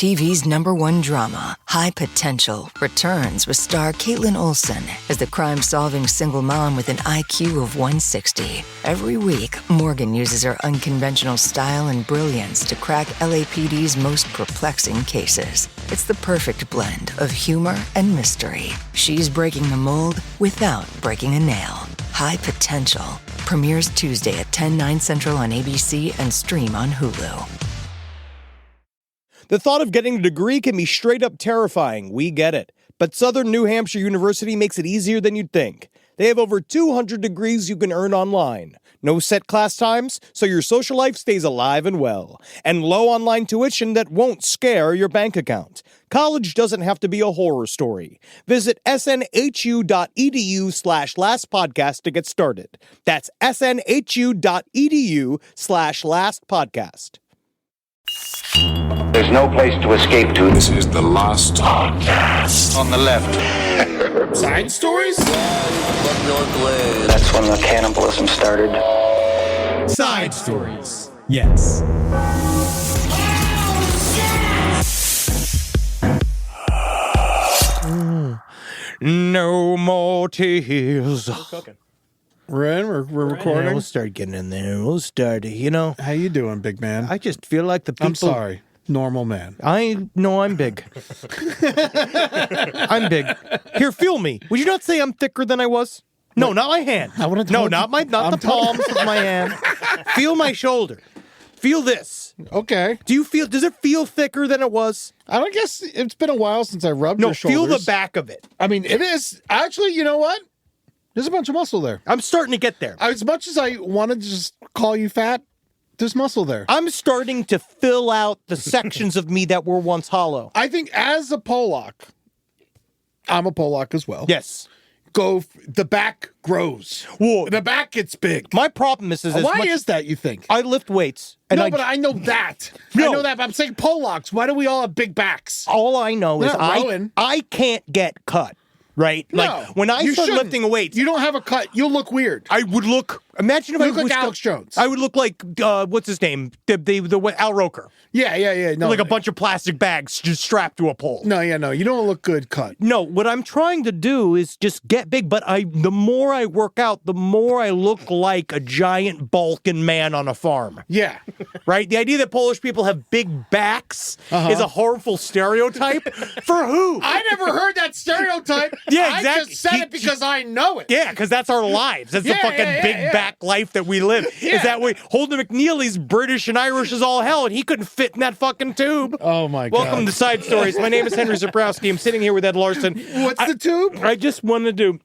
TV's #1 drama, High Potential, returns with star Caitlin Olsen as the crime-solving single mom with an IQ of 160. Every week, Morgan uses her unconventional style and brilliance to crack LAPD's most perplexing cases. It's the perfect blend of humor and mystery. She's breaking the mold without breaking a nail. High Potential premieres Tuesday at 10/9 Central on ABC and stream on Hulu. The thought of getting a degree can be straight up terrifying. We get it. But Southern New Hampshire University makes it easier than you'd think. They have over 200 degrees you can earn online. No set class times, so your social life stays alive and well. And low online tuition that won't scare your bank account. College doesn't have to be a horror story. Visit snhu.edu/lastpodcast to get started. That's snhu.edu/lastpodcast. There's no place to escape to. This is the last podcast. On the left. Side stories? That's when the cannibalism started. Side stories. Yes. No more tears. We're in. We're recording. We'll start getting in there. We'll start, How you doing, big man? I just feel like the people... I'm sorry. Normal man. I'm big. I'm big. Here, feel me. Would you not say I'm thicker than I was? No, not my hand. I wanna No, talk- not the palms of my hand. Feel my shoulder. Feel this. Okay. Does it feel thicker than it was? I don't guess it's been a while since I rubbed No, your shoulders. feel the back of it. I mean, it is. Actually, you know what? There's a bunch of muscle there. I'm starting to get there. As much as I wanted to just call you fat, there's muscle there. I'm starting to fill out the sections of me that were once hollow. I think as a Pollock, I'm a Pollock as well. Yes. The back grows. Whoa. The back gets big. My problem is Why is that, you think? I lift weights. And No, but I know that. No. I know that, but I'm saying Pollocks. Why do we all have big backs? all I know is Not rowing. I can't get cut. Right? No, like when I you start shouldn't. lifting weights, You don't have a cut. You'll look weird. I would look. Imagine if You I look like was Alex Jones. I would look like what's his name? The Al Roker. Yeah. No, Like a bunch of plastic bags just strapped to a pole. No. You don't look good cut. No, what I'm trying to do is just get big, but the more I work out, the more I look like a giant Balkan man on a farm. Yeah. Right? The idea that Polish people have big backs is a harmful stereotype. For who? I never heard that stereotype. Yeah, I exactly. just said it because I know it. Yeah, because that's our lives. That's the fucking big back life that we live. Yeah. Is that way? Holden McNeely's British and Irish as all hell, and he couldn't fit in that fucking tube. Oh, my God. Welcome to Side Stories. My name is Henry Zabrowski. I'm sitting here with Ed Larson. What's the tube? I just wanted to...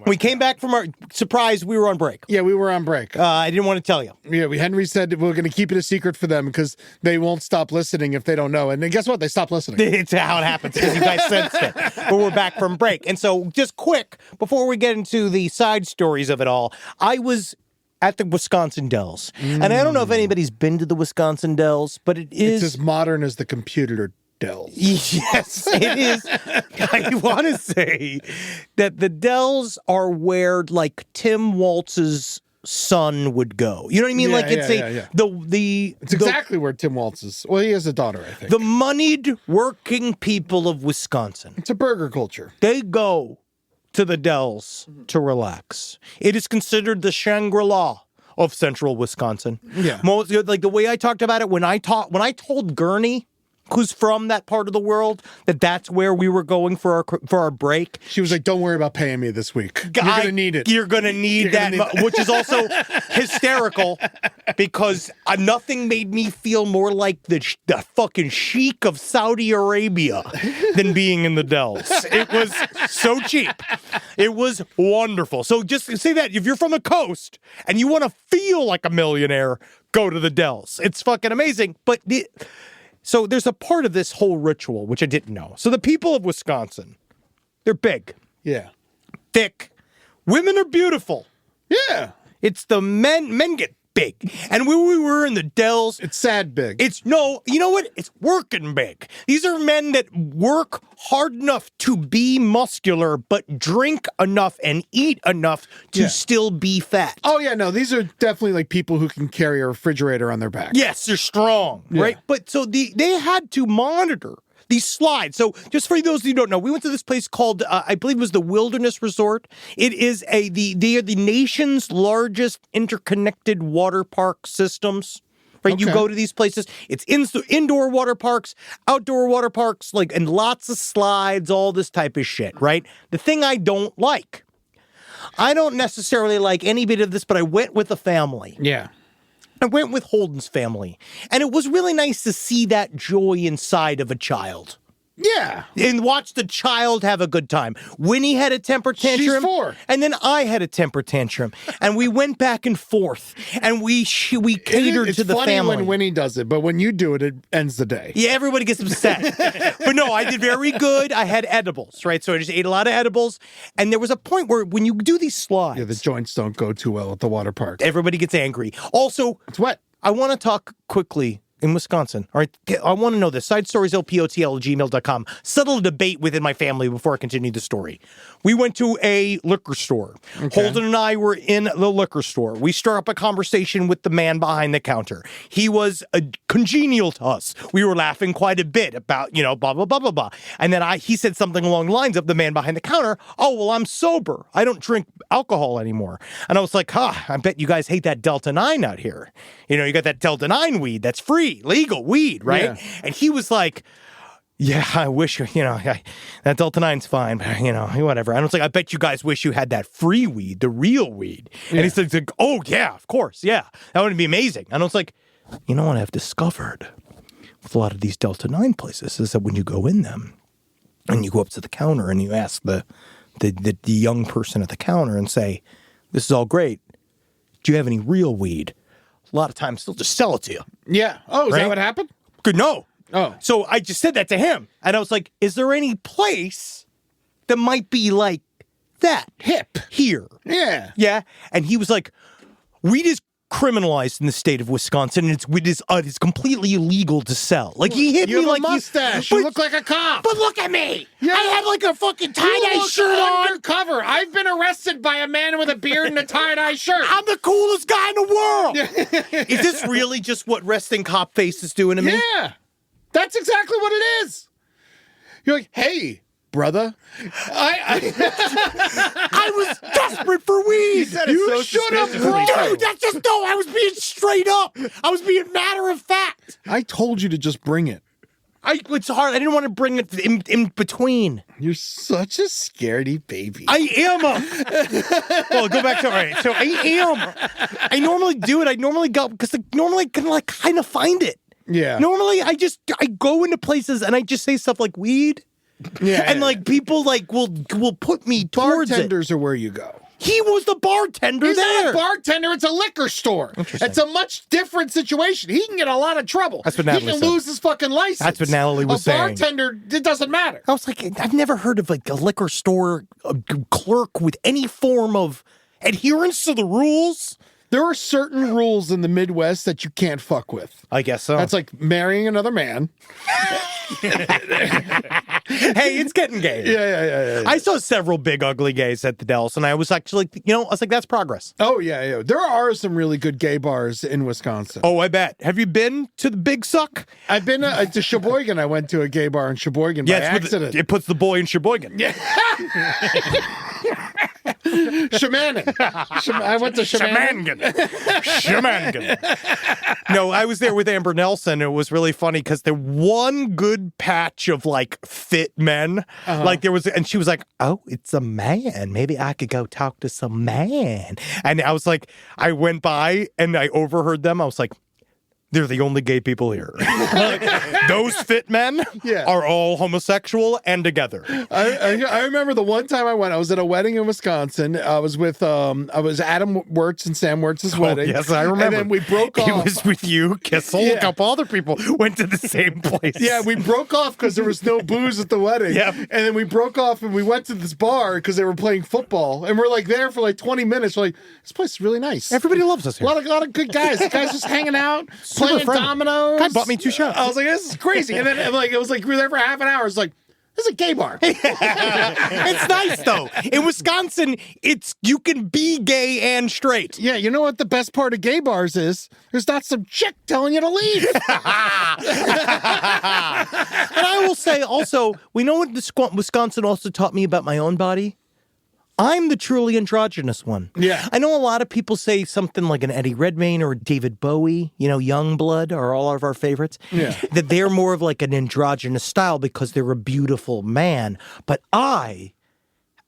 we came back from our... Surprise, we were on break. Yeah, we were on break. I didn't want to tell you. Yeah, Henry said we're going to keep it a secret for them because they won't stop listening if they don't know. And then guess what? They stopped listening. It's how it happens because you guys sensed it. But we're back from break. And so just quick, before we get into the side stories of it all, I was at the Wisconsin Dells. And I don't know if anybody's been to the Wisconsin Dells, but it is... It's as modern as the computer Dells. Yes, it is. I want to say that the Dells are where, like, Tim Waltz's son would go. You know what I mean? Yeah, like, it's It's exactly where Tim Waltz is. Well, he has a daughter, I think. the moneyed working people of Wisconsin. It's a burger culture. They go to the Dells to relax. It is considered the Shangri-La of central Wisconsin. Yeah. Like the way I talked about it when I told Gurney, who's from that part of the world, that's where we were going for our break. She was like, don't worry about paying me this week. You're going to need it. You're going to need which is also hysterical because nothing made me feel more like the fucking sheik of Saudi Arabia than being in the Dells. It was so cheap. It was wonderful. So just say that if you're from the coast and you want to feel like a millionaire, go to the Dells. It's fucking amazing. But so there's a part of this whole ritual, which I didn't know. So the people of Wisconsin, they're big, Yeah. thick. Women are beautiful. Yeah. It's the men get big. And when we were in the Dells, It's sad big. you know what? It's working big. These are men that work hard enough to be muscular, but drink enough and eat enough to still be fat. Oh, yeah, no, these are definitely like people who can carry a refrigerator on their back. Yes, they're strong, right? But so they had to monitor these slides. So just for those of you who don't know, we went to this place called, I believe it was the Wilderness Resort. It is they are the nation's largest interconnected water park systems. Right, you go to these places. It's indoor water parks, outdoor water parks, and lots of slides, all this type of shit. Right. The thing I don't necessarily like any bit of this, but I went with a family. Yeah. I went with Holden's family, and it was really nice to see that joy inside of a child. Yeah. And watch the child have a good time. Winnie had a temper tantrum. She's 4. And then I had a temper tantrum. And we went back and forth. And we catered to the family. It's funny when Winnie does it, but when you do it, it ends the day. Yeah, everybody gets upset. But no, I did very good. I had edibles, right? So I just ate a lot of edibles. And there was a point where when you do these slides. Yeah, the joints don't go too well at the water park. Everybody gets angry. Also, It's wet. I want to talk quickly in Wisconsin. All right. I want to know this. SideStoriesLPOTL@gmail.com. Settle a debate within my family before I continue the story. We went to a liquor store. Okay. Holden and I were in the liquor store. We start up a conversation with the man behind the counter. He was congenial to us. We were laughing quite a bit about, blah, blah, blah, blah, blah. And then he said something along the lines of the man behind the counter. Oh, well, I'm sober. I don't drink alcohol anymore. And I was like, I bet you guys hate that Delta 9 out here. You got that Delta 9 weed that's free, legal weed, right? Yeah. And he was like, yeah, I wish, that Delta 9's fine, but, whatever. And I was like, I bet you guys wish you had that free weed, the real weed. Yeah. And he said, oh, yeah, of course, yeah. That would be amazing. And I was like, what I've discovered with a lot of these Delta 9 places is that when you go in them and you go up to the counter and you ask the young person at the counter and say, this is all great. Do you have any real weed? A lot of times they'll just sell it to you. Yeah. Oh, is that what happened? Good. No. Oh. So I just said that to him. And I was like, is there any place that might be like that? Hip. Here. Yeah. Yeah. And he was like, weed is criminalized in the state of Wisconsin, and it's completely illegal to sell. He hit you me have like a mustache. You look like a cop. But look at me. Yeah. I had like a fucking tie-dye shirt on. Undercover. I've been arrested by a man with a beard and a tie-dye shirt. I'm the coolest guy in the world. Is this really just what resting cop face is doing to me? Yeah. That's exactly what it is. You're like, hey, brother. I was desperate for weed. You should have brought it. Dude, that's just no. I was being straight up. I was being matter of fact. I told you to just bring it. It's hard. I didn't want to bring it in between. You're such a scaredy baby. I am well, go back to, all right. So I am. I normally do it. I normally go, because normally I can kind of find it. Yeah. Normally I go into places and I just say stuff like weed. Yeah. And people will put me towards it. Bartenders are where you go. He was the bartender He's there. not a bartender. It's a liquor store. It's a much different situation. He can get a lot of trouble. That's what Natalie He can said. lose his fucking license. That's what Natalie was saying. A bartender, it doesn't matter. I was like, I've never heard of a liquor store clerk with any form of adherence to the rules. There are certain rules in the Midwest that you can't fuck with. I guess so. That's like marrying another man. Hey, it's getting gay. Yeah. I saw several big ugly gays at the Dells, and I was actually, that's progress. Oh, yeah. There are some really good gay bars in Wisconsin. Oh, I bet. Have you been to the Big Suck? I've been to Sheboygan. I went to a gay bar in Sheboygan by accident. It puts the boy in Sheboygan. Yeah. Shemanin. I went to Shemanin. No, I was there with Amber Nelson. It was really funny because the one good patch of fit men, there was, and she was like, "Oh, it's a man. Maybe I could go talk to some man." And I was like, I went by and I overheard them. I was like, they're the only gay people here. Those fit men are all homosexual and together. I remember the one time I went, I was at a wedding in Wisconsin. I was with Adam Wirtz and Sam Wirtz's wedding. Yes, I remember. And then we broke off. It was with you, Kissel, a couple other people went to the same place. Yeah, we broke off because there was no booze at the wedding. Yep. And then we broke off and we went to this bar because they were playing football. And we're like there for like 20 minutes. We're like, this place is really nice. Everybody loves us here. A lot of good guys. The guys just hanging out, playing friendly. dominoes. Guy bought me 2 shots. I was like, this is crazy. And then it was like we were there for half an hour. It's like, this is a gay bar. It's nice though. In Wisconsin, you can be gay and straight. Yeah, you know what the best part of gay bars is? There's not some chick telling you to leave. And I will say also, we know what Wisconsin also taught me about my own body? I'm the truly androgynous one. Yeah. I know a lot of people say something like an Eddie Redmayne or a David Bowie, Youngblood are all of our favorites. Yeah. That they're more of like an androgynous style because they're a beautiful man. But I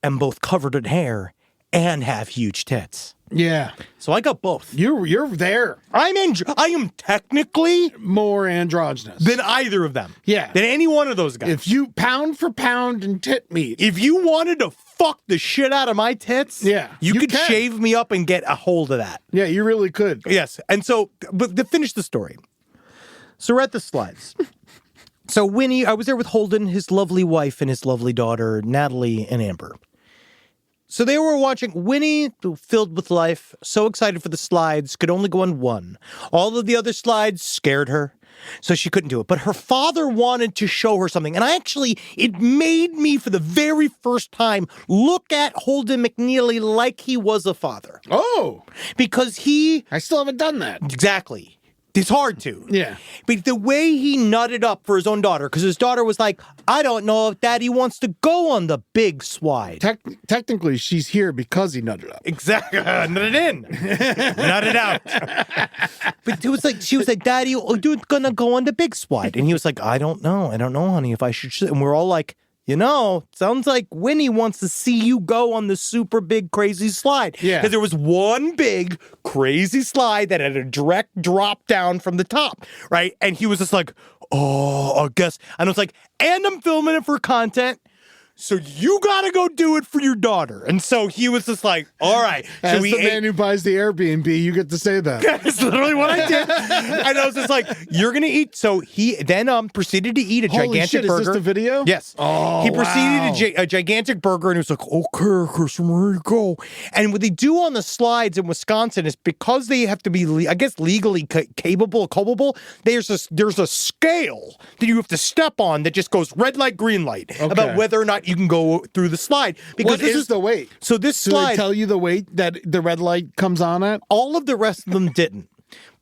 am both covered in hair and have huge tits. Yeah. So I got both. You're there. I am technically More androgynous. than either of them. Yeah. Than any one of those guys. If you pound for pound and tit meat. If you wanted to fuck the shit out of my tits, Yeah, you you could can. shave me up and get a hold of that. Yeah, you really could. Yes. And so, but to finish the story. So we're at the slides. So Winnie, I was there with Holden, his lovely wife, and his lovely daughter, Natalie and Amber. So they were watching Winnie, filled with life, so excited for the slides, could only go on one. All of the other slides scared her, so she couldn't do it. But her father wanted to show her something. And it made me, for the very first time, look at Holden McNeely like he was a father. Oh, Because I still haven't done that. exactly. It's hard to. Yeah. But the way he nutted up for his own daughter, because his daughter was like, I don't know if Daddy wants to go on the big slide. Technically, she's here because he nutted up. Exactly. Nut it in. Nut it out. But it was like, she was like, Daddy, are you gonna go on the big slide? And he was like, I don't know, honey, if I should. And we're all like, sounds like Winnie wants to see you go on the super big crazy slide. Yeah. Because there was one big crazy slide that had a direct drop down from the top, right? And he was just like, oh, I guess. And I was like, and I'm filming it for content. So you gotta go do it for your daughter. And so he was just like, all right. So As the man who buys the Airbnb, you get to say that. That's literally what I did. And I was just like, you're going to eat. So he then proceeded to eat a Holy gigantic shit, burger. is this the video? Yes. Oh, he proceeded wow. to a gigantic burger, and he was like, okay, Chris, I'm ready to go. And what they do on the slides in Wisconsin is because they have to be, I guess, legally culpable, there's a scale that you have to step on that just goes red light, green light about whether or not you can go through the slide. Because What is the weight? So this Do slide, they tell you the weight that the red light comes on at? all of the rest of them didn't.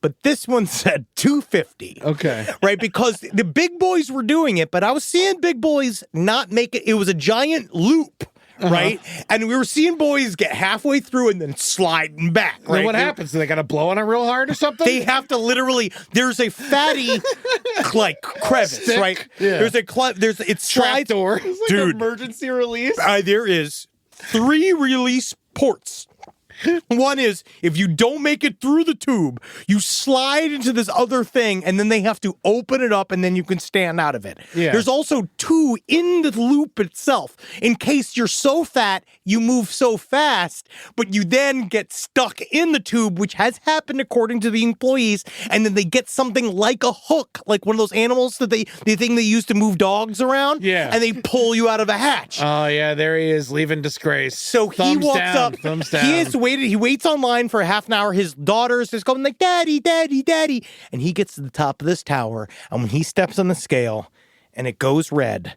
But this one said 250. Okay. Right? Because the big boys were doing it, but I was seeing big boys not make it. It was a giant loop. Right? And we were seeing boys get halfway through and then sliding back. Right? Then what happens? Do they got to blow on it real hard or something? They have to literally, there's a fatty, like, crevice, Stick? right? Yeah. It slides. Trapdoor. It's like Dude. emergency release. There is 3 release ports. One is, if you don't make it through the tube, you slide into this other thing, and then they have to open it up, and then you can stand out of it. Yeah. There's also 2 in the loop itself, in case you're so fat, you move so fast, but you then get stuck in the tube, which has happened according to the employees, and then they get something like a hook, like one of those animals that the thing they use to move dogs around, Yeah. and they pull you out of a hatch. Oh, yeah, there he is, leaving disgrace. So he Thumbs walks down, up. thumbs down. He waits online for a half an hour. His daughter's just going like, Daddy, Daddy, Daddy. And he gets to the top of this tower. And when he steps on the scale and it goes red,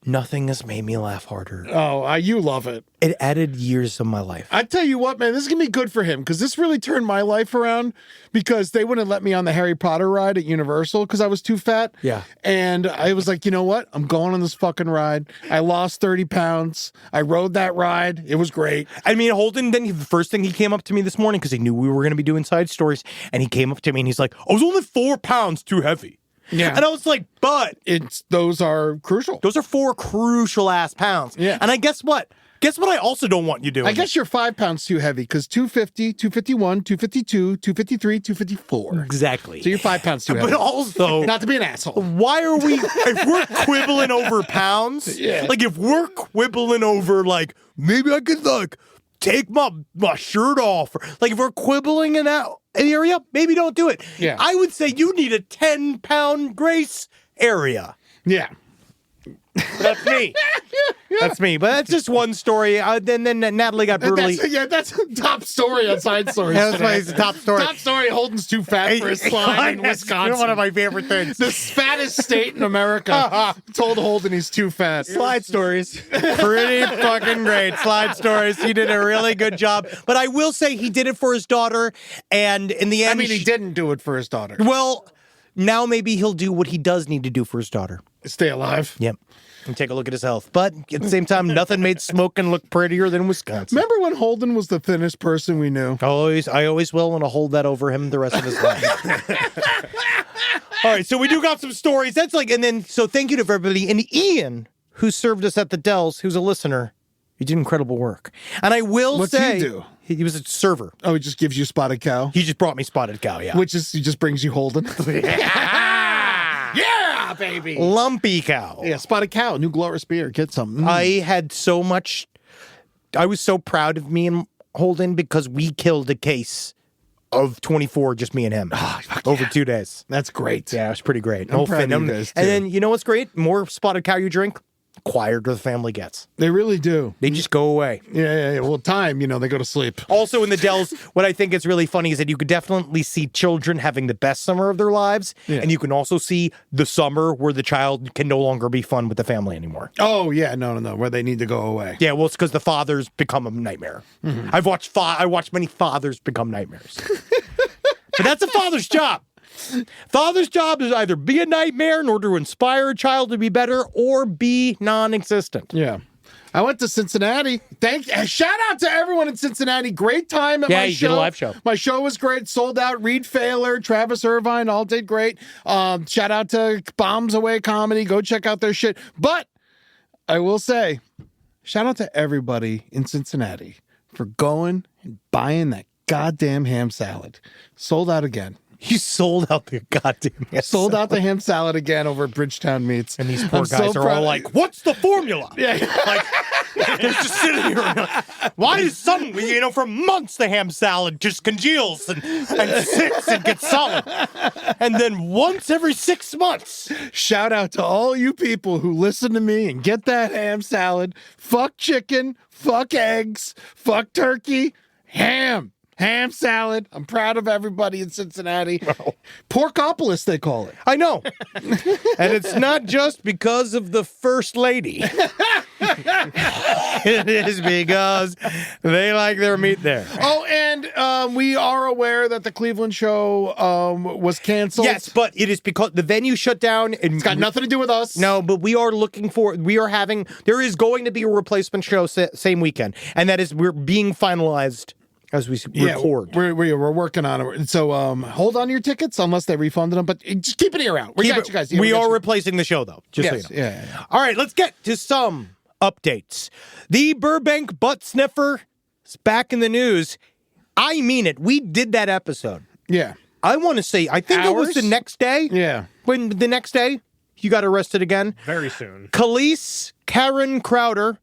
nothing has made me laugh harder. Oh, you love it. It added years of my life. I tell you what, man, this is going to be good for him because this really turned my life around because they wouldn't let me on the Harry Potter ride at Universal because I was too fat. Yeah. And I was like, you know what? I'm going on this fucking ride. I lost 30 pounds. I rode that ride. It was great. I mean, Holden, then the first thing he came up to me this morning, because he knew we were going to be doing side stories, and he came up to me and he's like, I was only 4 pounds too heavy. Yeah. And I was like, but Those are crucial. those are 4 crucial ass pounds. Yeah. And I guess what? Guess what I also don't want you doing? I guess you're 5 pounds too heavy because 250, 251, 252, 253, 254. Exactly. So you're 5 pounds too heavy. But also, not to be an asshole. why are we, if we're quibbling over pounds, like if we're quibbling over like, maybe I could like take my shirt off, or, like if we're quibbling in that area, maybe don't do it. Yeah. I would say you need a 10-pound grace area. Yeah. That's me. That's me. But that's just one story. Then Natalie got brutally. That's a top story on Side Stories. That's the top story. Top story, Holden's too fat for his slime in Wisconsin. One of my favorite things. The fattest state in America told Holden he's too fat. Slide stories. Pretty fucking great. Slide stories. He did a really good job. But I will say he did it for his daughter. And in the end. I mean, he didn't do it for his daughter. Well, now maybe he'll do what he does need to do for his daughter. Stay alive. Yep. And take a look at his health. But at the same time, nothing made smoking look prettier than Wisconsin. Remember when Holden was the thinnest person we knew? I always will, and I'll hold that over him the rest of his life. All right, so we do got some stories. That's like, and then, so thank you to everybody. And Ian, who served us at the Dells, who's a listener, he did incredible work. And I will What's say. he do? He was a server. Oh, he just gives you spotted cow? He just brought me spotted cow, yeah. Which is, he just brings you Holden? Yeah, baby. Lumpy cow. Yeah, spotted cow, new glorious beer. Get some. I had so much. I was so proud of me and Holden because we killed a case of 24, just me and him, over 2 days. That's great. Yeah, it was pretty great. I'm proud of you guys, too. And then, you know what's great? More spotted cow you drink, quieter the family gets. They really do. They just go away. Yeah. Well, time, they go to sleep. Also in the Dells, what I think is really funny is that you could definitely see children having the best summer of their lives, and you can also see the summer where the child can no longer be fun with the family anymore. Oh, yeah. No. Where they need to go away. Yeah, well, it's because the fathers become a nightmare. Mm-hmm. I watched many fathers become nightmares. But that's a father's job. Father's job is either be a nightmare in order to inspire a child to be better or be non-existent. Yeah. I went to Cincinnati. Shout out to everyone in Cincinnati. Great time at my show. Yeah, you did a live show. My show was great. Sold out. Reed Failer, Travis Irvine, all did great. Shout out to Bombs Away Comedy. Go check out their shit. But I will say, shout out to everybody in Cincinnati for going and buying that goddamn ham salad. Sold out again. You sold out the goddamn ham Sold salad. out the ham salad again over at Bridgetown Meats. And these poor guys are all like, what's the formula? Yeah. Like, they're just sitting here. Like, why is suddenly, for months the ham salad just congeals and sits and gets solid. And then once every 6 months. Shout out to all you people who listen to me and get that ham salad. Fuck chicken, fuck eggs, fuck turkey, ham salad. I'm proud of everybody in Cincinnati. Oh. Porkopolis, they call it. I know. And it's not just because of the first lady. It is because they like their meat there. Oh, and we are aware that the Cleveland show was canceled. Yes, but it is because the venue shut down. And It's got nothing to do with us. No, but there is going to be a replacement show same weekend. And that is, we're being finalized as we record. We're working on it. So hold on to your tickets unless they refunded them. But just keep an ear out. We got you guys. We are replacing the show, though. Just so you know. Yeah. All right, let's get to some updates. The Burbank butt sniffer is back in the news. I mean it. We did that episode. Yeah. I want to say, I think it was the next day. Yeah. When the next day you got arrested again. Very soon. Khalees Karen Crowder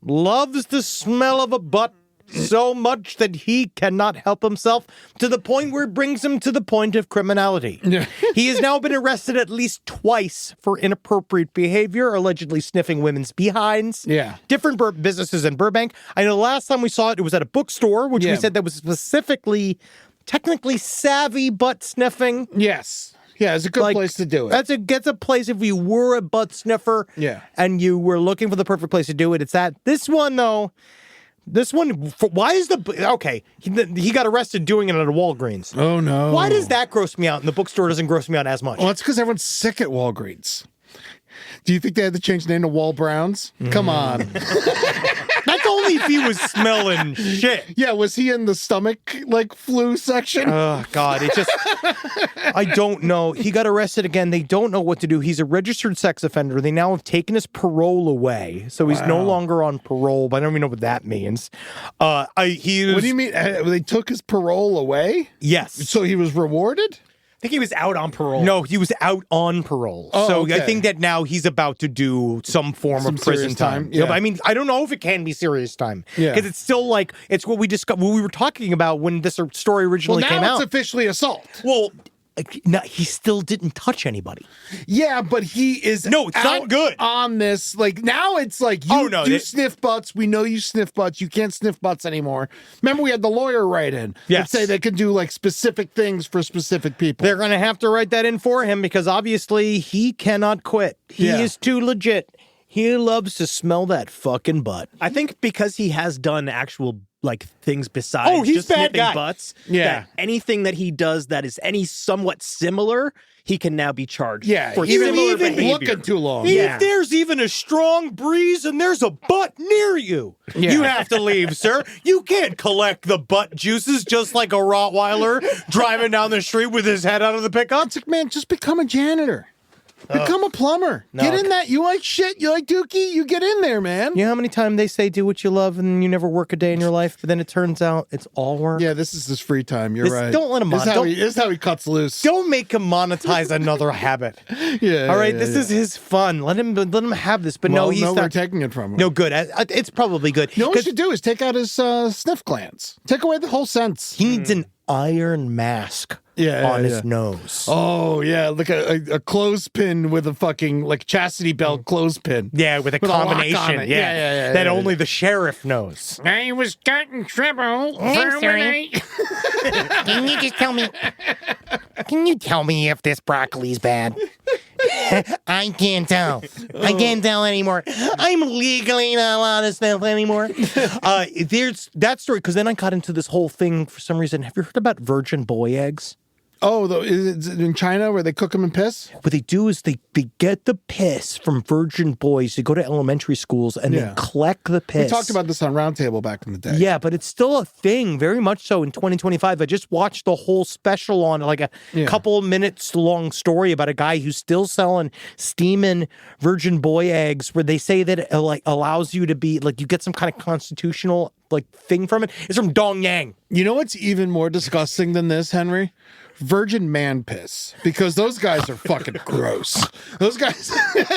loves the smell of a butt so much that he cannot help himself, to the point where it brings him to the point of criminality. Yeah. He has now been arrested at least twice for inappropriate behavior, allegedly sniffing women's behinds. Yeah. Different businesses in Burbank. I know the last time we saw it, it was at a bookstore, which we said that was specifically, technically savvy butt sniffing. Yes. Yeah, it's a good place to do it. It's a place if you were a butt sniffer and you were looking for the perfect place to do it. It's that. This one, though, why is he got arrested doing it at a Walgreens. Oh, no. Why does that gross me out and the bookstore doesn't gross me out as much? Well, it's because everyone's sick at Walgreens. Do you think they had to change the name to Wall Browns? Come on. That's only only if he was smelling shit. Yeah, was he in the stomach like flu section? Oh God, I don't know. He got arrested again. They don't know what to do. He's a registered sex offender. They now have taken his parole away, so he's no longer on parole. But I don't even know what that means. What do you mean? They took his parole away? Yes. So he was rewarded? I think he was out on parole. No, he was out on parole. Oh, so okay. I think that now he's about to do some form of prison serious time. Yeah. Yeah. I mean, I don't know if it can be serious time. Yeah. Because it's still like, it's what we discussed, what we were talking about when this story originally Well, came now out. it's officially assault. Well, no, he still didn't touch anybody. Yeah, but he is No, it's not out good. on this. Like, now it's like, you sniff butts. We know you sniff butts. You can't sniff butts anymore. Remember, we had the lawyer write in. Yes. That say they can do, like, specific things for specific people. They're going to have to write that in for him because obviously he cannot quit. He is too legit. He loves to smell that fucking butt. I think because he has done actual like things besides he's just bad sniffing guy. butts. Yeah. That anything that he does that is any somewhat similar, he can now be charged. Yeah, for even similar behavior. looking too long. Yeah. If there's even a strong breeze and there's a butt near you, you have to leave, sir. You can't collect the butt juices just like a Rottweiler driving down the street with his head out of the pickup. It's like, man, just become a janitor. Become a plumber. No. Get in that. You like shit. You like dookie. You get in there, man. You know how many times they say do what you love and you never work a day in your life, but then it turns out it's all work? Yeah, this is his free time. You're right. Don't let him This is how he cuts loose. Don't make him monetize another habit. Yeah. All right, this is his fun. Let him have this. But no, he's we're not. taking it from him. No, good. It's probably good. You know what we should do is take out his sniff glands. Take away the whole sense. He needs an iron mask on his nose. Oh, yeah. Like a clothespin with a fucking, like, chastity belt clothespin. Yeah, with a With a lock on combination. it. Yeah, that only the sheriff knows. I was getting trouble. I'm sorry. Can you just tell me? Can you tell me if this broccoli's bad? I can't tell. I can't tell anymore. I'm legally not allowed to sniff anymore. There's that story because then I got into this whole thing for some reason. Have you heard about virgin boy eggs? Oh, is it in China where they cook them in piss? What they do is they get the piss from virgin boys. They go to elementary schools and they collect the piss. We talked about this on Roundtable back in the day. Yeah, but it's still a thing, very much so in 2025. I just watched the whole special on like a couple of minutes long story about a guy who's still selling steaming virgin boy eggs where they say that it like allows you to be like you get some kind of constitutional like thing from it. It's from Dong Yang. You know what's even more disgusting than this, Henry? Virgin man piss, because those guys are fucking gross. Those guys,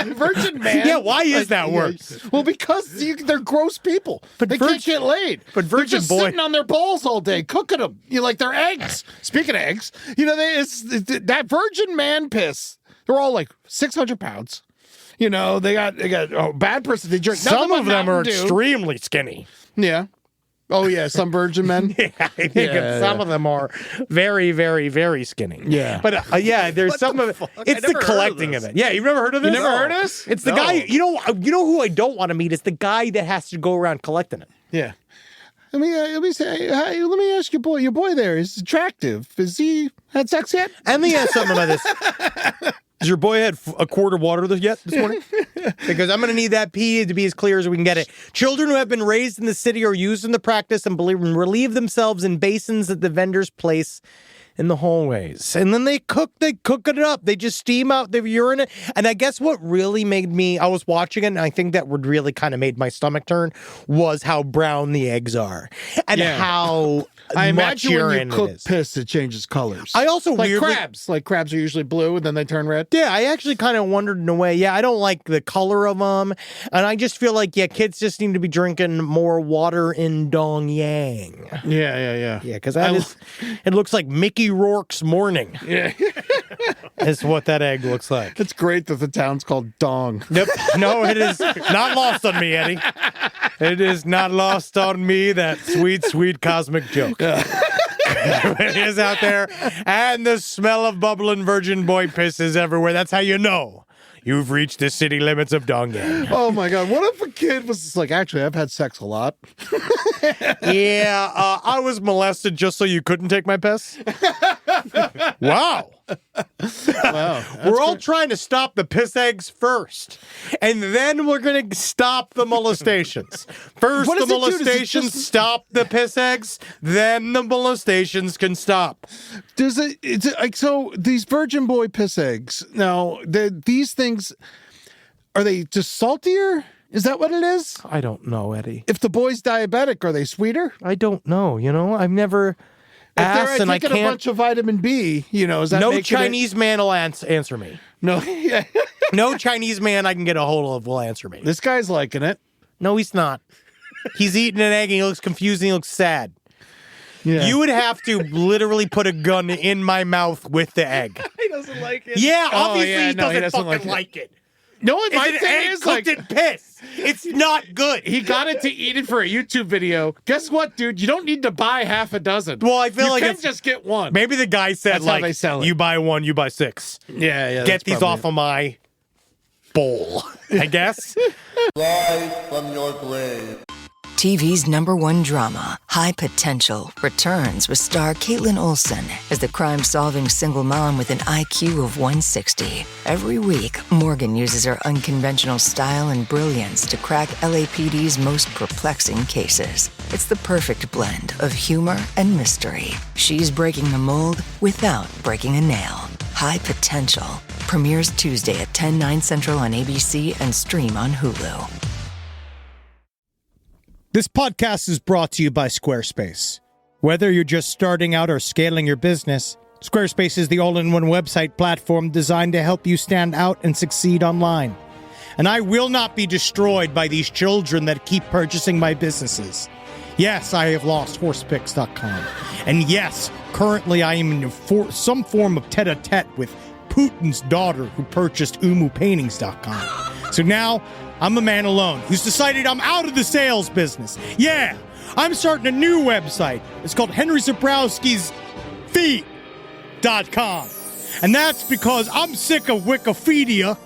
virgin man. Yeah, why is that worse? Well, because they're gross people. But they can't get laid. But they're virgin just boy sitting on their balls all day, cooking them. You like their eggs. Speaking of eggs, you know that virgin man piss. They're all like 600 pounds. You know they got a bad person. They drink. Some of them are Mountain Dew. extremely skinny. Yeah. Oh, yeah, some virgin men. Yeah, I think some of them are very, very, very skinny. Yeah. But there's some of it. It's the collecting of it. Yeah, you've never heard of this? You never heard of this? It's the guy, you know who I don't want to meet? It's the guy that has to go around collecting it. Yeah. Let me say, let me ask your boy there is attractive. Has he had sex yet? And let me ask something about this. Has your boy had a quart of water yet this morning? Because I'm going to need that pee to be as clear as we can get it. Children who have been raised in the city are used in the practice and relieve themselves in basins that the vendors place in the hallways. And then they cook it up. They just steam out the urine. And I guess what really made me, I was watching it, and I think that would really kind of made my stomach turn, was how brown the eggs are. And how I much imagine when urine you cook it is. piss, it changes colors. I also like weirdly, crabs. Like crabs are usually blue and then they turn red. Yeah, I actually kind of wondered in a way. Yeah, I don't like the color of them. And I just feel like, kids just need to be drinking more water in Dong Yang. Yeah. Yeah, because it looks like Mickey Rourke's morning. Yeah. Is what that egg looks like. It's great that the town's called Dong. Nope. No, it is not lost on me, Eddie. It is not lost on me, that sweet, sweet cosmic joke. It is out there, and the smell of bubbling virgin boy piss is everywhere. That's how you know you've reached the city limits of Dongan. Oh my God. What if a kid was just like, actually, I've had sex a lot? Yeah, I was molested just so you couldn't take my piss. Wow. Wow. We're all trying to stop the piss eggs first, and then we're going to stop the molestations. First, What the does it do? Does it molestations just- stop the piss eggs, then the molestations can stop. Is it like, so these virgin boy piss eggs, now, these things, are they just saltier? Is that what it is? I don't know, Eddie. If the boy's diabetic, are they sweeter? I don't know. I've never If asked, they're and I taking a can't. bunch of vitamin B, is that No making Chinese man will answer me. No, yeah. No Chinese man I can get a hold of will answer me. This guy's liking it. No, he's not. He's eating an egg and he looks confused and he looks sad. Yeah. You would have to literally put a gun in my mouth with the egg. He doesn't like it. Yeah, Oh, obviously yeah, he no, he doesn't doesn't fucking like like it. No, my It's an thing egg is cooked like in piss. It's not good. he got it to eat it for a YouTube video. Guess what, dude? You don't need to buy half a dozen. Well, I feel you like can it's- just get one. Maybe the guy said, That's how like, they sell it. you buy one, you buy six. Yeah. Get these off of my bowl, I guess. TV's #1 drama, High Potential, returns with star Caitlin Olsen as the crime-solving single mom with an IQ of 160. Every week, Morgan uses her unconventional style and brilliance to crack LAPD's most perplexing cases. It's the perfect blend of humor and mystery. She's breaking the mold without breaking a nail. High Potential premieres Tuesday at 10/9 Central on ABC and stream on Hulu. This podcast is brought to you by Squarespace. Whether you're just starting out or scaling your business, Squarespace is the all-in-one website platform designed to help you stand out and succeed online. And I will not be destroyed by these children that keep purchasing my businesses. Yes, I have lost horsepicks.com. And yes, currently I am in some form of tete-a-tete with Putin's daughter who purchased umupaintings.com. So now, I'm a man alone who's decided I'm out of the sales business. Yeah, I'm starting a new website. It's called Henry Zabrowski's Feet.com. And that's because I'm sick of Wikipedia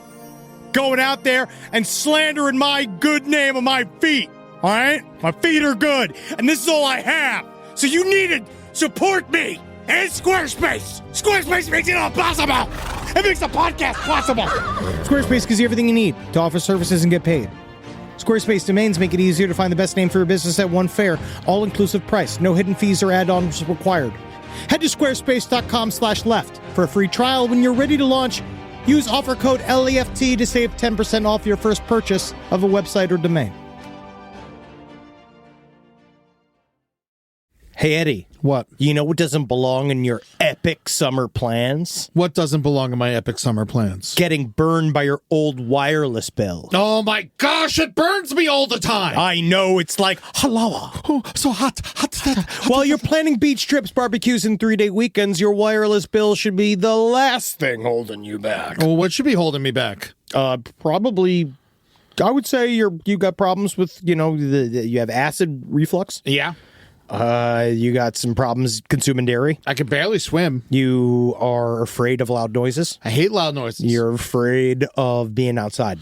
going out there and slandering my good name of my feet. All right? My feet are good, and this is all I have. So you need to support me and Squarespace. Squarespace makes it all possible. It makes the podcast possible. Squarespace gives you everything you need to offer services and get paid. Squarespace domains make it easier to find the best name for your business at one fair, all-inclusive price. No hidden fees or add-ons required. Head to squarespace.com/left for a free trial. When you're ready to launch, use offer code LEFT to save 10% off your first purchase of a website or domain. Hey, Eddie. What? You know what doesn't belong in your epic summer plans? What doesn't belong in my epic summer plans? Getting burned by your old wireless bill. Oh my gosh, it burns me all the time. I know, it's like, hello. Oh, so hot. While you're planning beach trips, barbecues, and 3-day weekends, your wireless bill should be the last thing holding you back. Oh, what should be holding me back? Probably, I would say you got problems with, you have acid reflux. Yeah. You got some problems consuming dairy. I can barely swim. You are afraid of loud noises. I hate loud noises. You're afraid of being outside.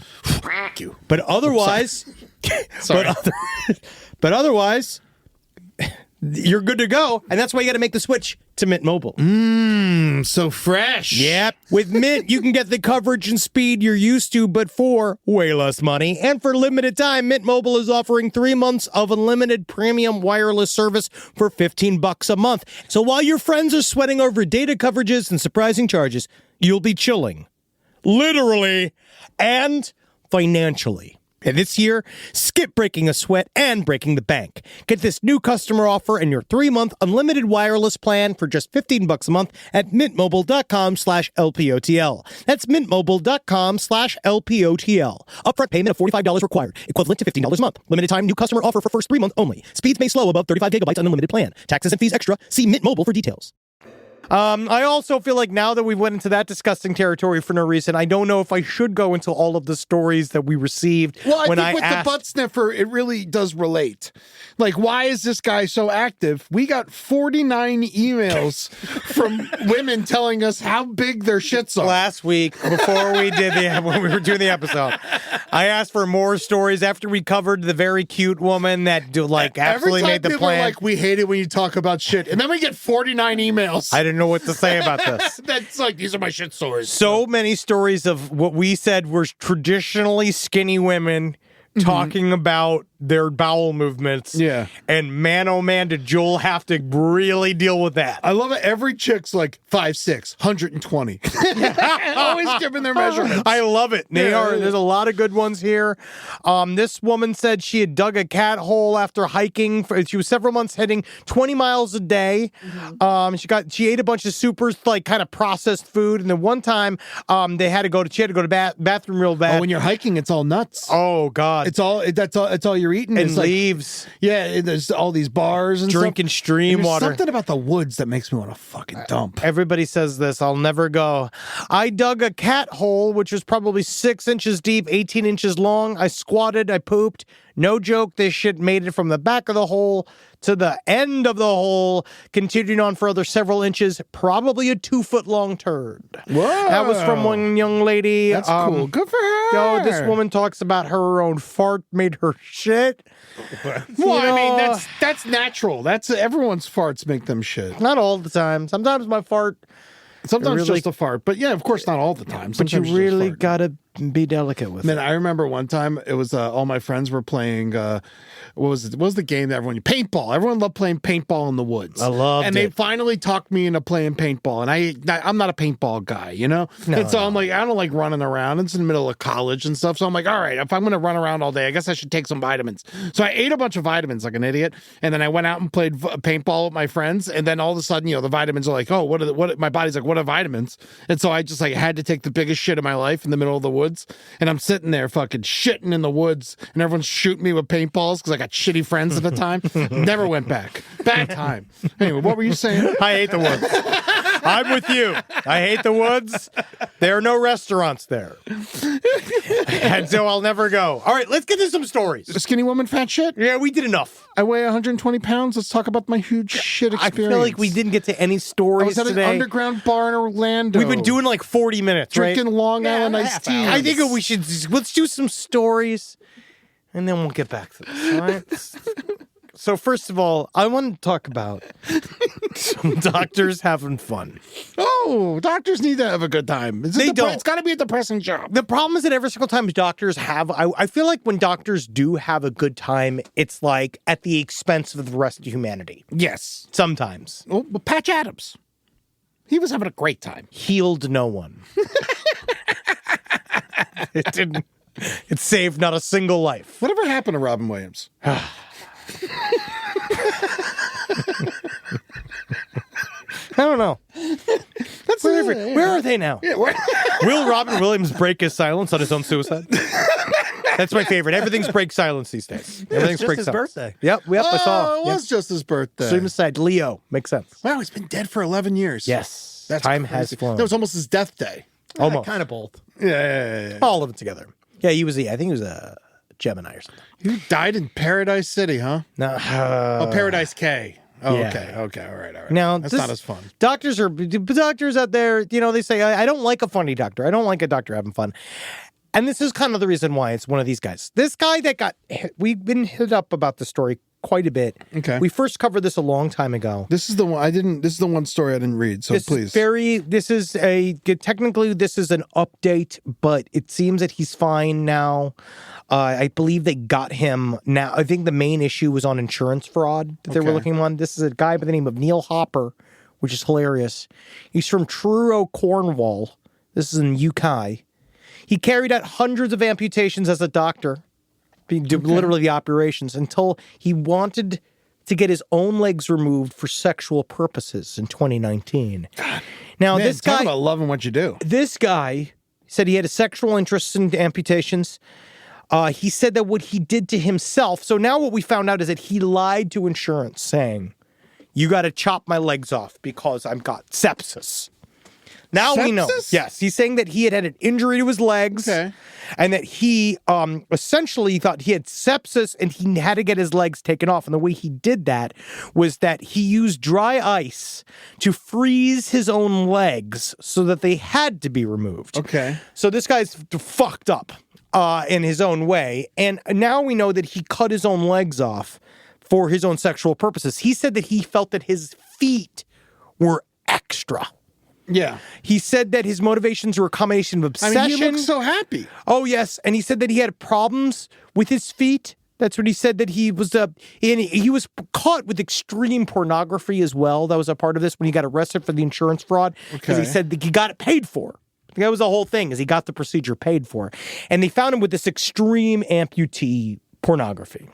you. But otherwise, Sorry. but otherwise, you're good to go. And that's why you got to make the switch to Mint Mobile. So fresh. Yep. With Mint, you can get the coverage and speed you're used to, but for way less money. And for limited time, Mint Mobile is offering 3 months of unlimited premium wireless service for $15 a month. So while your friends are sweating over data coverages and surprising charges, you'll be chilling. Literally and financially. And this year, skip breaking a sweat and breaking the bank. Get this new customer offer and your 3-month unlimited wireless plan for just $15 a month at mintmobile.com/LPOTL. That's mintmobile.com/LPOTL. Upfront payment of $45 required, equivalent to $15 a month. Limited time new customer offer for first 3 months only. Speeds may slow above 35 gigabytes unlimited plan. Taxes and fees extra. See Mint Mobile for details. I also feel like now that we went into that disgusting territory for no reason, I don't know if I should go into all of the stories that we received. Well, I when think with asked, the butt sniffer, it really does relate. Like, why is this guy so active? We got 49 emails from women telling us how big their shits are. last week before we did when we were doing the episode, I asked for more stories after we covered the very cute woman that absolutely Every time made the people plan. are like, we hate it when you talk about shit. And then we get 49 emails. I didn't know what to say about this. That's like, these are my shit stories. So many stories of what we said were traditionally skinny women talking about their bowel movements. Yeah. And man, oh man, did Joel have to really deal with that. I love it. Every chick's like 5'6", 120. Always giving their measurements. I love it. They Yeah, are. yeah. There's a lot of good ones here. This woman said she had dug a cat hole after hiking. She was several months heading 20 miles a day. She ate a bunch of super like kind of processed food, and then one time she had to go to bathroom real bad. Oh, when you're hiking, it's all nuts. Oh God, It's all you're eating. and It's like, leaves, there's all these bars and drinking stuff. stream And there's water. something about the woods that makes me want to fucking dump. Everybody says this. I'll never go. I dug a cat hole, which was probably 6 inches deep, 18 inches long. I squatted. I pooped. No joke. This shit made it from the back of the hole to the end of the hole, continuing on further several inches, probably a 2-foot long turd. Whoa. That was from one young lady. That's cool. Good for her. Oh, this woman talks about her own fart made her shit. Well, I mean, that's natural. That's everyone's farts make them shit. Not all the time. Sometimes my fart. Sometimes really- just a fart, but yeah, of course, not all the time. But you Sometimes just a really fart. gotta be delicate with Man, it. I remember one time it was all my friends were playing. What was the game that everyone paintball? Everyone loved playing paintball in the woods. I loved and they it. finally talked me into playing paintball, and I'm not a paintball guy, you know. No, and so I'm like, I don't like running around. It's in the middle of college and stuff, so I'm like, all right, if I'm going to run around all day, I guess I should take some vitamins. So I ate a bunch of vitamins like an idiot, and then I went out and played paintball with my friends, and then all of a sudden, the vitamins are like, oh, what? My body's like, what are vitamins? And so I just like had to take the biggest shit of my life in the middle of the woods, and I'm sitting there fucking shitting in the woods, and everyone's shooting me with paintballs because I got shitty friends at the time. Never went back. Bad time. Anyway, what were you saying? I hate the woods. I'm with you. I hate the woods. There are no restaurants there. And so I'll never go. All right, let's get to some stories. Skinny woman, fat shit. Yeah, we did enough. I weigh 120 pounds. Let's talk about my huge shit I experience. feel like we didn't get to any I stories was at today. an underground bar in Orlando. We've been doing like 40 minutes, drinking right? Long Island iced tea. I think let's do some stories, and then we'll get back to this. All right. So first of all, I want to talk about some doctors having fun. Oh, doctors need to have a good time. They don't. It's got to be a depressing job. The problem is that every single time doctors have, I feel like when doctors do have a good time, it's like at the expense of the rest of humanity. Yes. Sometimes. Oh, but Patch Adams, he was having a great time. Healed no one. It didn't. It saved not a single life. Whatever happened to Robin Williams? I don't know. Where are they now? Will Robin Williams break his silence on his own suicide? That's my favorite. Everything's break silence these days. Everything's just break his silence. birthday. Yep, I saw. Oh, it was just his birthday. Suicide, Leo. Makes sense. Wow, he's been dead for 11 years. Yes. That's Time crazy. has flown. That was almost his death day. Almost. Kind of both. Yeah. All of it together. Yeah, I think he was a Gemini or something. You died in Paradise City, huh? No. Paradise K. Oh, Yeah. okay. All right. Now, That's not as fun. Doctors out there, they say, I don't like a funny doctor. I don't like a doctor having fun. And this is kind of the reason why it's one of these guys. This guy that got hit, we've been hit up about the story quite a bit. Okay. We first covered this a long time ago. This is the one this is the one story I didn't read, so please. This is an update, but it seems that he's fine now. I believe they got him now. I think the main issue was on insurance fraud that they were looking on. This is a guy by the name of Neil Hopper, which is hilarious. He's from Truro, Cornwall. This is in UK. He carried out hundreds of amputations as a doctor, literally the operations, until he wanted to get his own legs removed for sexual purposes in 2019. Now, Man, this talk guy, about loving what you do. this guy said he had a sexual interest in amputations. He said that what he did to himself. So now what we found out is that he lied to insurance saying, you got to chop my legs off because I've got sepsis. Now we know. Sepsis? Yes. He's saying that he had an injury to his legs and that he essentially thought he had sepsis and he had to get his legs taken off. And the way he did that was that he used dry ice to freeze his own legs so that they had to be removed. Okay. So this guy's fucked up in his own way. And now we know that he cut his own legs off for his own sexual purposes. He said that he felt that his feet were extra. Yeah. He said that his motivations were a combination of obsession. I mean, he looks so happy. Oh, yes. And he said that he had problems with his feet. That's what he said, that he was he was caught with extreme pornography as well. That was a part of this when he got arrested for the insurance fraud. Because he said that he got it paid for. That was the whole thing, is he got the procedure paid for. And they found him with this extreme amputee pornography,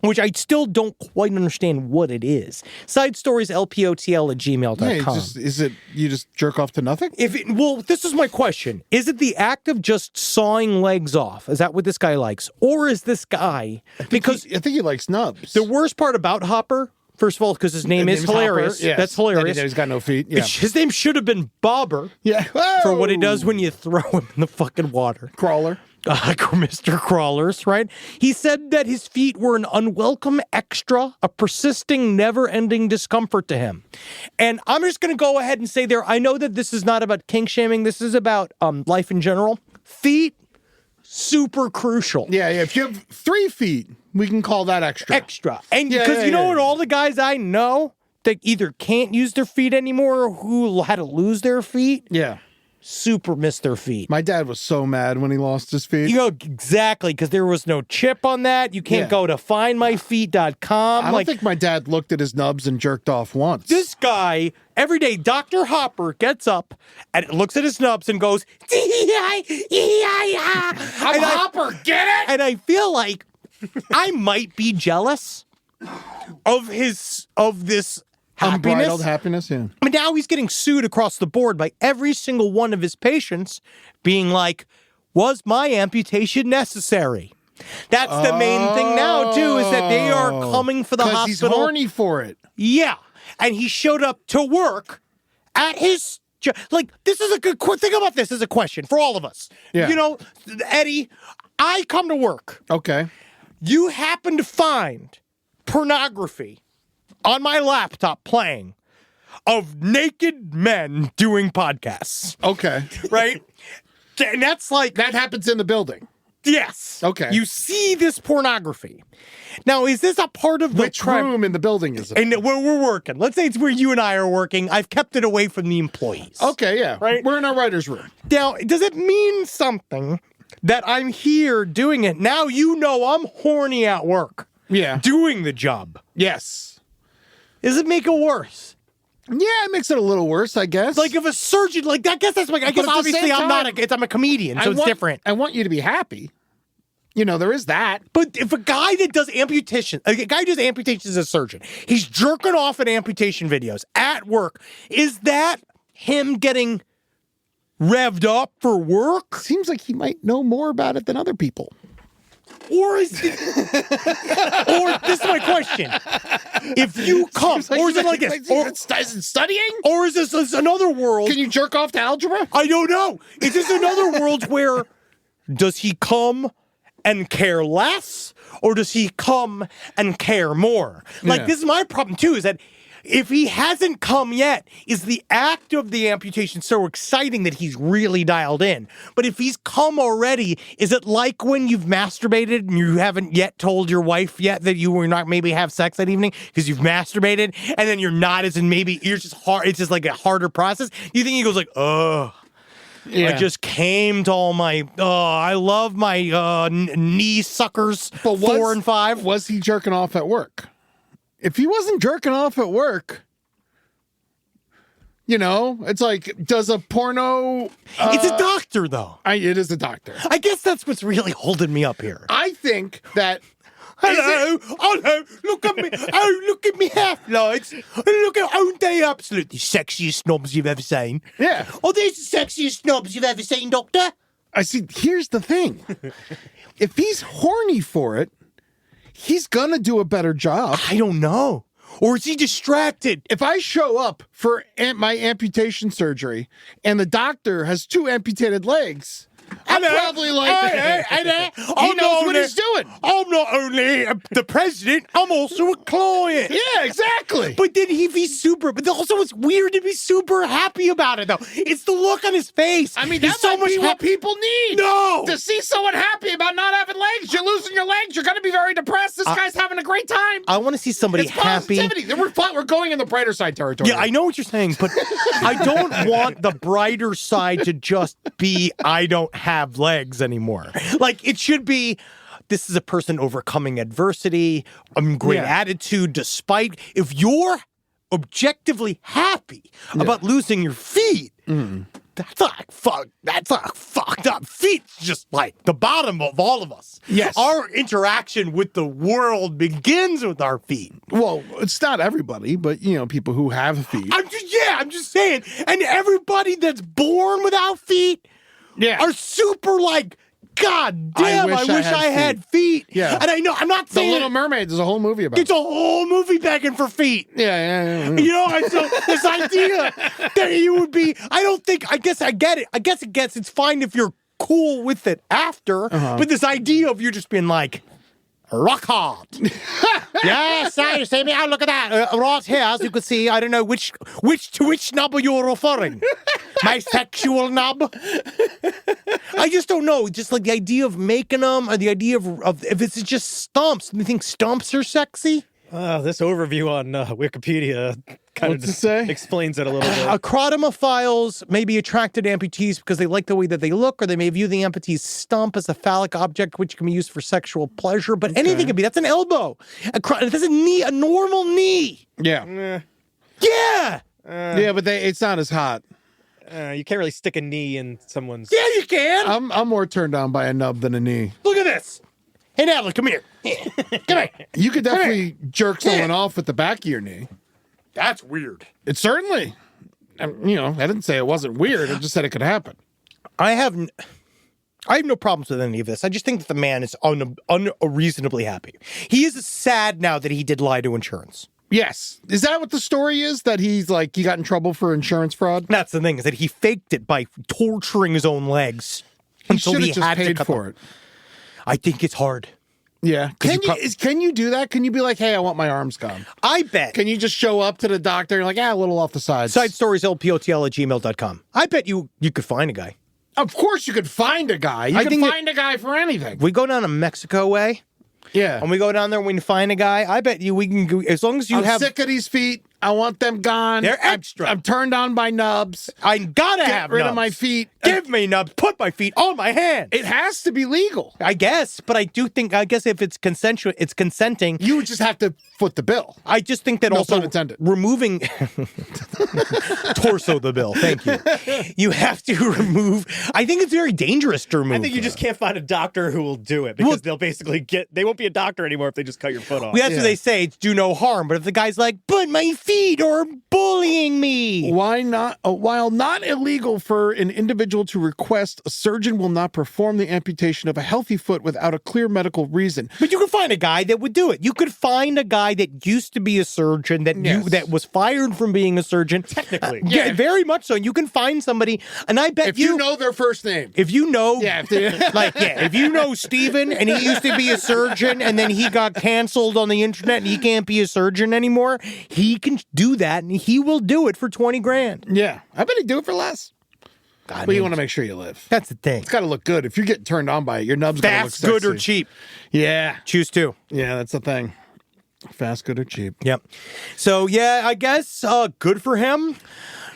which I still don't quite understand what it is. Side stories, lpotl@gmail.com. Yeah, you just jerk off to nothing? Well, this is my question. Is it the act of just sawing legs off? Is that what this guy likes? Or is this guy... I think he likes nubs. The worst part about Hopper, first of all, because his name is hilarious. Hopper, yes. That's hilarious. He's got no feet. Yeah. His name should have been Bobber. Yeah. For what he does when you throw him in the fucking water. Crawler. Mr. Crawlers, right? He said that his feet were an unwelcome extra, a persisting, never-ending discomfort to him. And I'm just going to go ahead and say there, I know that this is not about kink shaming. This is about life in general. Feet, super crucial. Yeah. If you have 3 feet, we can call that extra. Extra. And because you know what, all the guys I know that either can't use their feet anymore or who had to lose their feet. Yeah. Super miss their feet. My dad was so mad when he lost his feet. You know, exactly, because there was no chip on that. You can't go to findmyfeet.com. I don't think my dad looked at his nubs and jerked off once. This guy, every day, Dr. Hopper gets up and looks at his nubs and goes, I'm Hopper, get it? And I feel like I might be jealous of this happiness. Unbridled happiness, yeah. I mean, now he's getting sued across the board by every single one of his patients being like, was my amputation necessary? That's the main thing now, too, is that they are coming for the hospital. He's horny for it. Yeah. And he showed up to work at his... this is a good thing about this is a question for all of us. Yeah. You know, Eddie, I come to work. Okay. You happen to find pornography on my laptop playing of naked men doing podcasts. Okay. Right? And that's like... That happens in the building. Yes. Okay. You see this pornography. Now, is this a part of the Which room in the building is it? And where we're working. Let's say it's where you and I are working. I've kept it away from the employees. Okay, yeah. Right? We're in our writer's room. Now, does it mean something that I'm here doing it? Now you know I'm horny at work. Yeah. Doing the job. Yes. Does it make it worse? Yeah, it makes it a little worse, I guess. Like if a surgeon, I guess that's like, I guess obviously I'm a comedian, so it's different. I want you to be happy. You know, there is that. But if a guy that does amputations as a surgeon, he's jerking off at amputation videos at work, is that him getting revved up for work? Seems like he might know more about it than other people. Or is it, or this is my question. If you come, or is it like this? Is it studying? Or is this another world? Can you jerk off to algebra? I don't know. Is this another world where does he come and care less? Or does he come and care more? Like, this is my problem, too, is that if he hasn't come yet, is the act of the amputation so exciting that he's really dialed in? But if he's come already, is it like when you've masturbated and you haven't yet told your wife yet that you were not maybe have sex that evening because you've masturbated and then you're not as in maybe you're just hard, it's just like a harder process? You think he goes like, oh, yeah. I just came to all my, I love my knee suckers, but 4 and 5. Was he jerking off at work? If he wasn't jerking off at work, you know, it's like, does a porno... it's a doctor, though. It is a doctor. I guess that's what's really holding me up here. I think that... Hello, look at me. Oh, look at me half-lights. Aren't they absolutely sexiest snobs you've ever seen? Yeah. Oh, these the sexiest snobs you've ever seen, Doctor. I see, here's the thing. If he's horny for it, he's gonna do a better job. I don't know. Or is he distracted? If I show up for my amputation surgery and the doctor has 2 amputated legs, I'm probably like, he knows what he's doing. I'm not only the president, I'm also a client. Yeah, exactly. But then he's super, but also it's weird to be super happy about it, though. It's the look on his face. I mean, that's so much what people need. No. To see someone happy about not having legs. You you're losing your legs. You're going to be very depressed. This guy's having a great time. I want to see somebody It's happy. positivity. We're going in the brighter side territory. Yeah, I know what you're saying, but I don't want the brighter side to just be I don't have legs anymore. Like, it should be, this is a person overcoming adversity, great attitude, despite, if you're objectively happy about losing your feet, that's a fucked up feet. It's just like the bottom of all of us. Yes. Our interaction with the world begins with our feet. Well, it's not everybody, but, people who have feet. I'm just saying. And everybody that's born without feet are super like, God damn, I wish I had feet. Yeah. And I know, I'm not The saying Little Mermaid, there's a whole movie about it's a whole movie begging for feet. Yeah. And so this idea that you would be, I guess I get it. It's fine if you're cool with it after, but this idea of you just being like, rock hard. Yes, you see me? Oh, look at that. Right here, as you can see, I don't know which knob you're referring. My sexual knob? I just don't know. Just like the idea of making them, or the idea of if it's just stumps. Do you think stumps are sexy? This overview on Wikipedia kind What's of it say? explains it a little bit. Acrotomophiles may be attracted to amputees because they like the way that they look, or they may view the amputee's stump as a phallic object which can be used for sexual pleasure. But anything can be. That's an elbow. That's a knee, a normal knee. Yeah. Yeah. Yeah, but it's not as hot. You can't really stick a knee in someone's... Yeah, you can. I'm more turned on by a nub than a knee. Look at this. Hey, Natalie, come here. Come here. You could definitely jerk someone off with the back of your knee. That's weird. It certainly, I didn't say it wasn't weird. I just said it could happen. I have no problems with any of this. I just think that the man is unreasonably happy. He is sad now that he did lie to insurance. Yes. Is that what the story is? That he got in trouble for insurance fraud? That's the thing, is that he faked it by torturing his own legs. He should have just paid for it. I think it's hard. Yeah. Can you do that? Can you be like, hey, I want my arms gone? I bet. Can you just show up to the doctor and like, a little off the sides? Sidestorieslpotl@gmail.com. I bet you could find a guy. Of course you could find a guy. You can find a guy for anything. We go down to Mexico way. Yeah. And we go down there and we can find a guy. I bet you we can go, as long as you I'm sick of these feet. I want them gone. They're extra. I'm turned on by nubs. I gotta have rid nubs. of my feet. Give me nubs. Put my feet on my hands. It has to be legal. I guess, but I guess if it's consensual, it's consenting. You would just have to foot the bill. I just think that No also pun intended. removing torso the bill. Thank you. You have to remove. I think it's very dangerous to remove. I think you just can't find a doctor who will do it because they'll basically they won't be a doctor anymore if they just cut your foot off. Well, that's what they say. It's do no harm. But if the guy's like, but my feet are bullying me. Why not? While not illegal for an individual to request, a surgeon will not perform the amputation of a healthy foot without a clear medical reason. But you can find a guy that would do it. You could find a guy that used to be a surgeon that was fired from being a surgeon. Technically. Yeah, very much so. You can find somebody, and I bet If you know their first name. If you know, if you know Steven and he used to be a surgeon and then he got canceled on the internet and he can't be a surgeon anymore, he can do that and he will do it for $20,000. Yeah. I bet he'd do it for less. But you want to make sure you live. That's the thing. It's got to look good. If you're getting turned on by it, your nub's got to look Fast, sexy. good, or cheap. Yeah. Choose two. Yeah, that's the thing. Fast, good, or cheap. Yep. So, yeah, I guess good for him.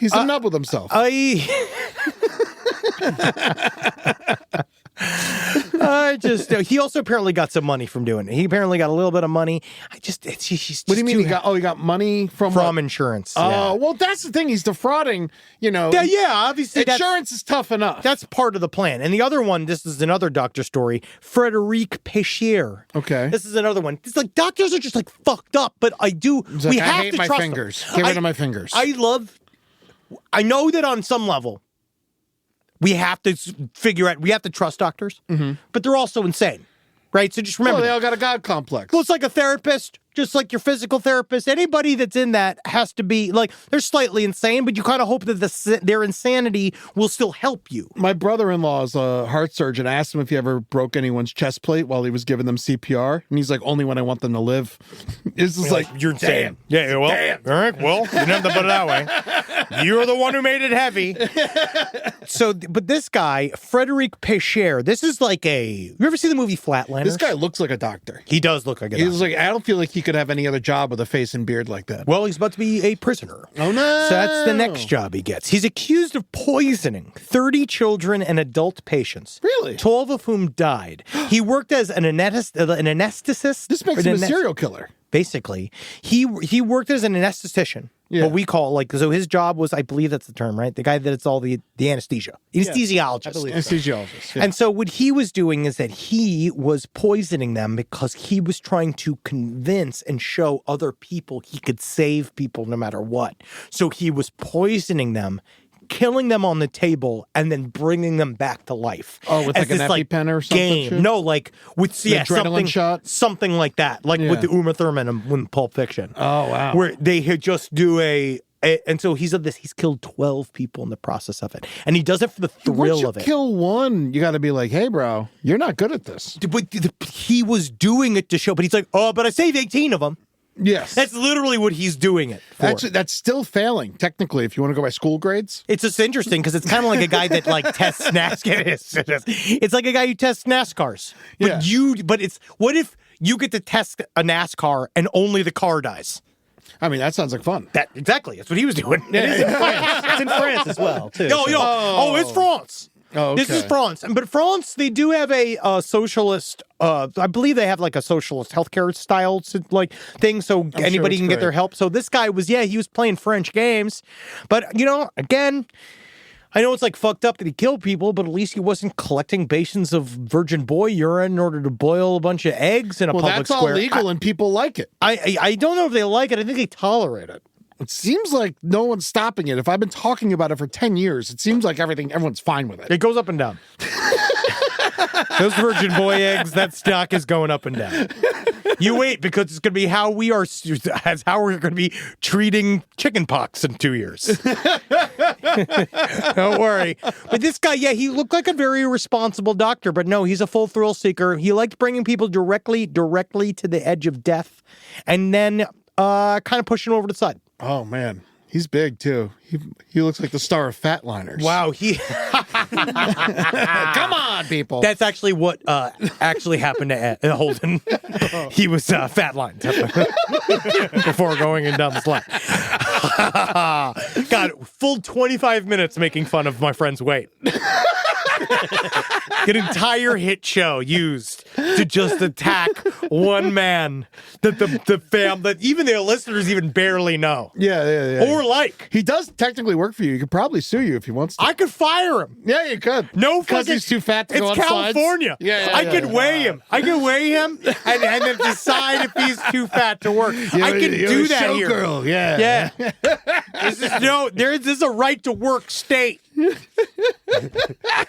He's in love with himself. He also apparently got some money from doing it. He apparently got a little bit of money. What do you mean he got money from insurance? Oh, well, that's the thing. He's defrauding, obviously. Insurance is tough enough. That's part of the plan. And the other one, this is another doctor story, Frederic Péchier. Okay. This is another one. It's like doctors are just like fucked up, but I hate my trust fingers. them. Get rid of my fingers. I know that on some level, we have to figure out, we have to trust doctors, but they're also insane, right? So just remember. Well, they all got a God complex. Well, it's like a therapist. just like your physical therapist. Anybody that's in that has to be like, they're slightly insane, but you kind of hope that their insanity will still help you. My brother-in-law is a heart surgeon. I asked him if he ever broke anyone's chest plate while he was giving them CPR. And he's like, only when I want them to live. It's just like, you're insane. Yeah, well, all right, well, you didn't have to put it that way. You're the one who made it heavy. So, but this guy, Frederic Pécher, this is like you ever see the movie Flatlanders? this guy looks like a doctor. He does look like a doctor. He's like, I don't feel like he could have any other job with a face and beard like that. Well, he's about to be a prisoner. Oh, no. So that's the next job he gets. He's accused of poisoning 30 children and adult patients. Really? 12 of whom died. He worked as an anesthetist. This makes him a serial killer. Basically, he worked as an anesthetician. Yeah. What we call so his job was, I believe that's the term, right? The guy that it's all the anesthesia. Anesthesiologist. I believe Anesthesiologist. Yeah. And so what he was doing is that he was poisoning them because he was trying to convince and show other people he could save people no matter what. So he was poisoning them, killing them on the table, and then bringing them back to life. Oh, with as like an this, EpiPen or something? Game. Shit? No, like with adrenaline shot? something like that, like with the Uma Thurman in Pulp Fiction. Oh, wow. Where they just do and so he's killed 12 people in the process of it. And he does it for the thrill of it. Once you kill one, you got to be like, hey, bro, you're not good at this. But he was doing it to show, but he's like, oh, but I saved 18 of them. Yes. That's literally what he's doing it for. That's still failing, technically, if you want to go by school grades. It's just interesting because it's kind of like a guy that like tests NASCAR. It's like a guy who tests NASCARs. But what if you get to test a NASCAR and only the car dies? I mean, that sounds like fun. Exactly. That's what he was doing. It's in France as well, too. It's France. Oh, okay. This is France. But France, they do have a socialist, I believe they have like a socialist healthcare style like thing, so anybody can get their help. So this guy he was playing French games. But, again, I know it's like fucked up that he killed people, but at least he wasn't collecting basins of virgin boy urine in order to boil a bunch of eggs in a public square. Well, that's all legal and people like it. I don't know if they like it. I think they tolerate it. It seems like no one's stopping it. If I've been talking about it for 10 years, it seems like everyone's fine with it. It goes up and down. Those virgin boy eggs, that stock is going up and down. You wait, because it's going to be how we're going to be treating chicken pox in 2 years. Don't worry. But this guy, he looked like a very responsible doctor, but no, he's a full thrill seeker. He liked bringing people directly to the edge of death, and then kind of pushing them over to the side. Oh, man. He's big, too. He looks like the star of Fatliners. Wow, Come on, people. That's actually what actually happened to Holden. He was fat-lined before going in down the slide. God, full 25 minutes making fun of my friend's weight. An entire hit show used to just attack one man that that even their listeners even barely know. Yeah. Or like. He does technically work for you. He could probably sue you if he wants to. I could fire him. Yeah, you could. No, because he's too fat to go on It's slides. California. I could weigh him. I could weigh him and then decide if he's too fat to work. I can do that here. Showgirl. Yeah. This is a right to work state.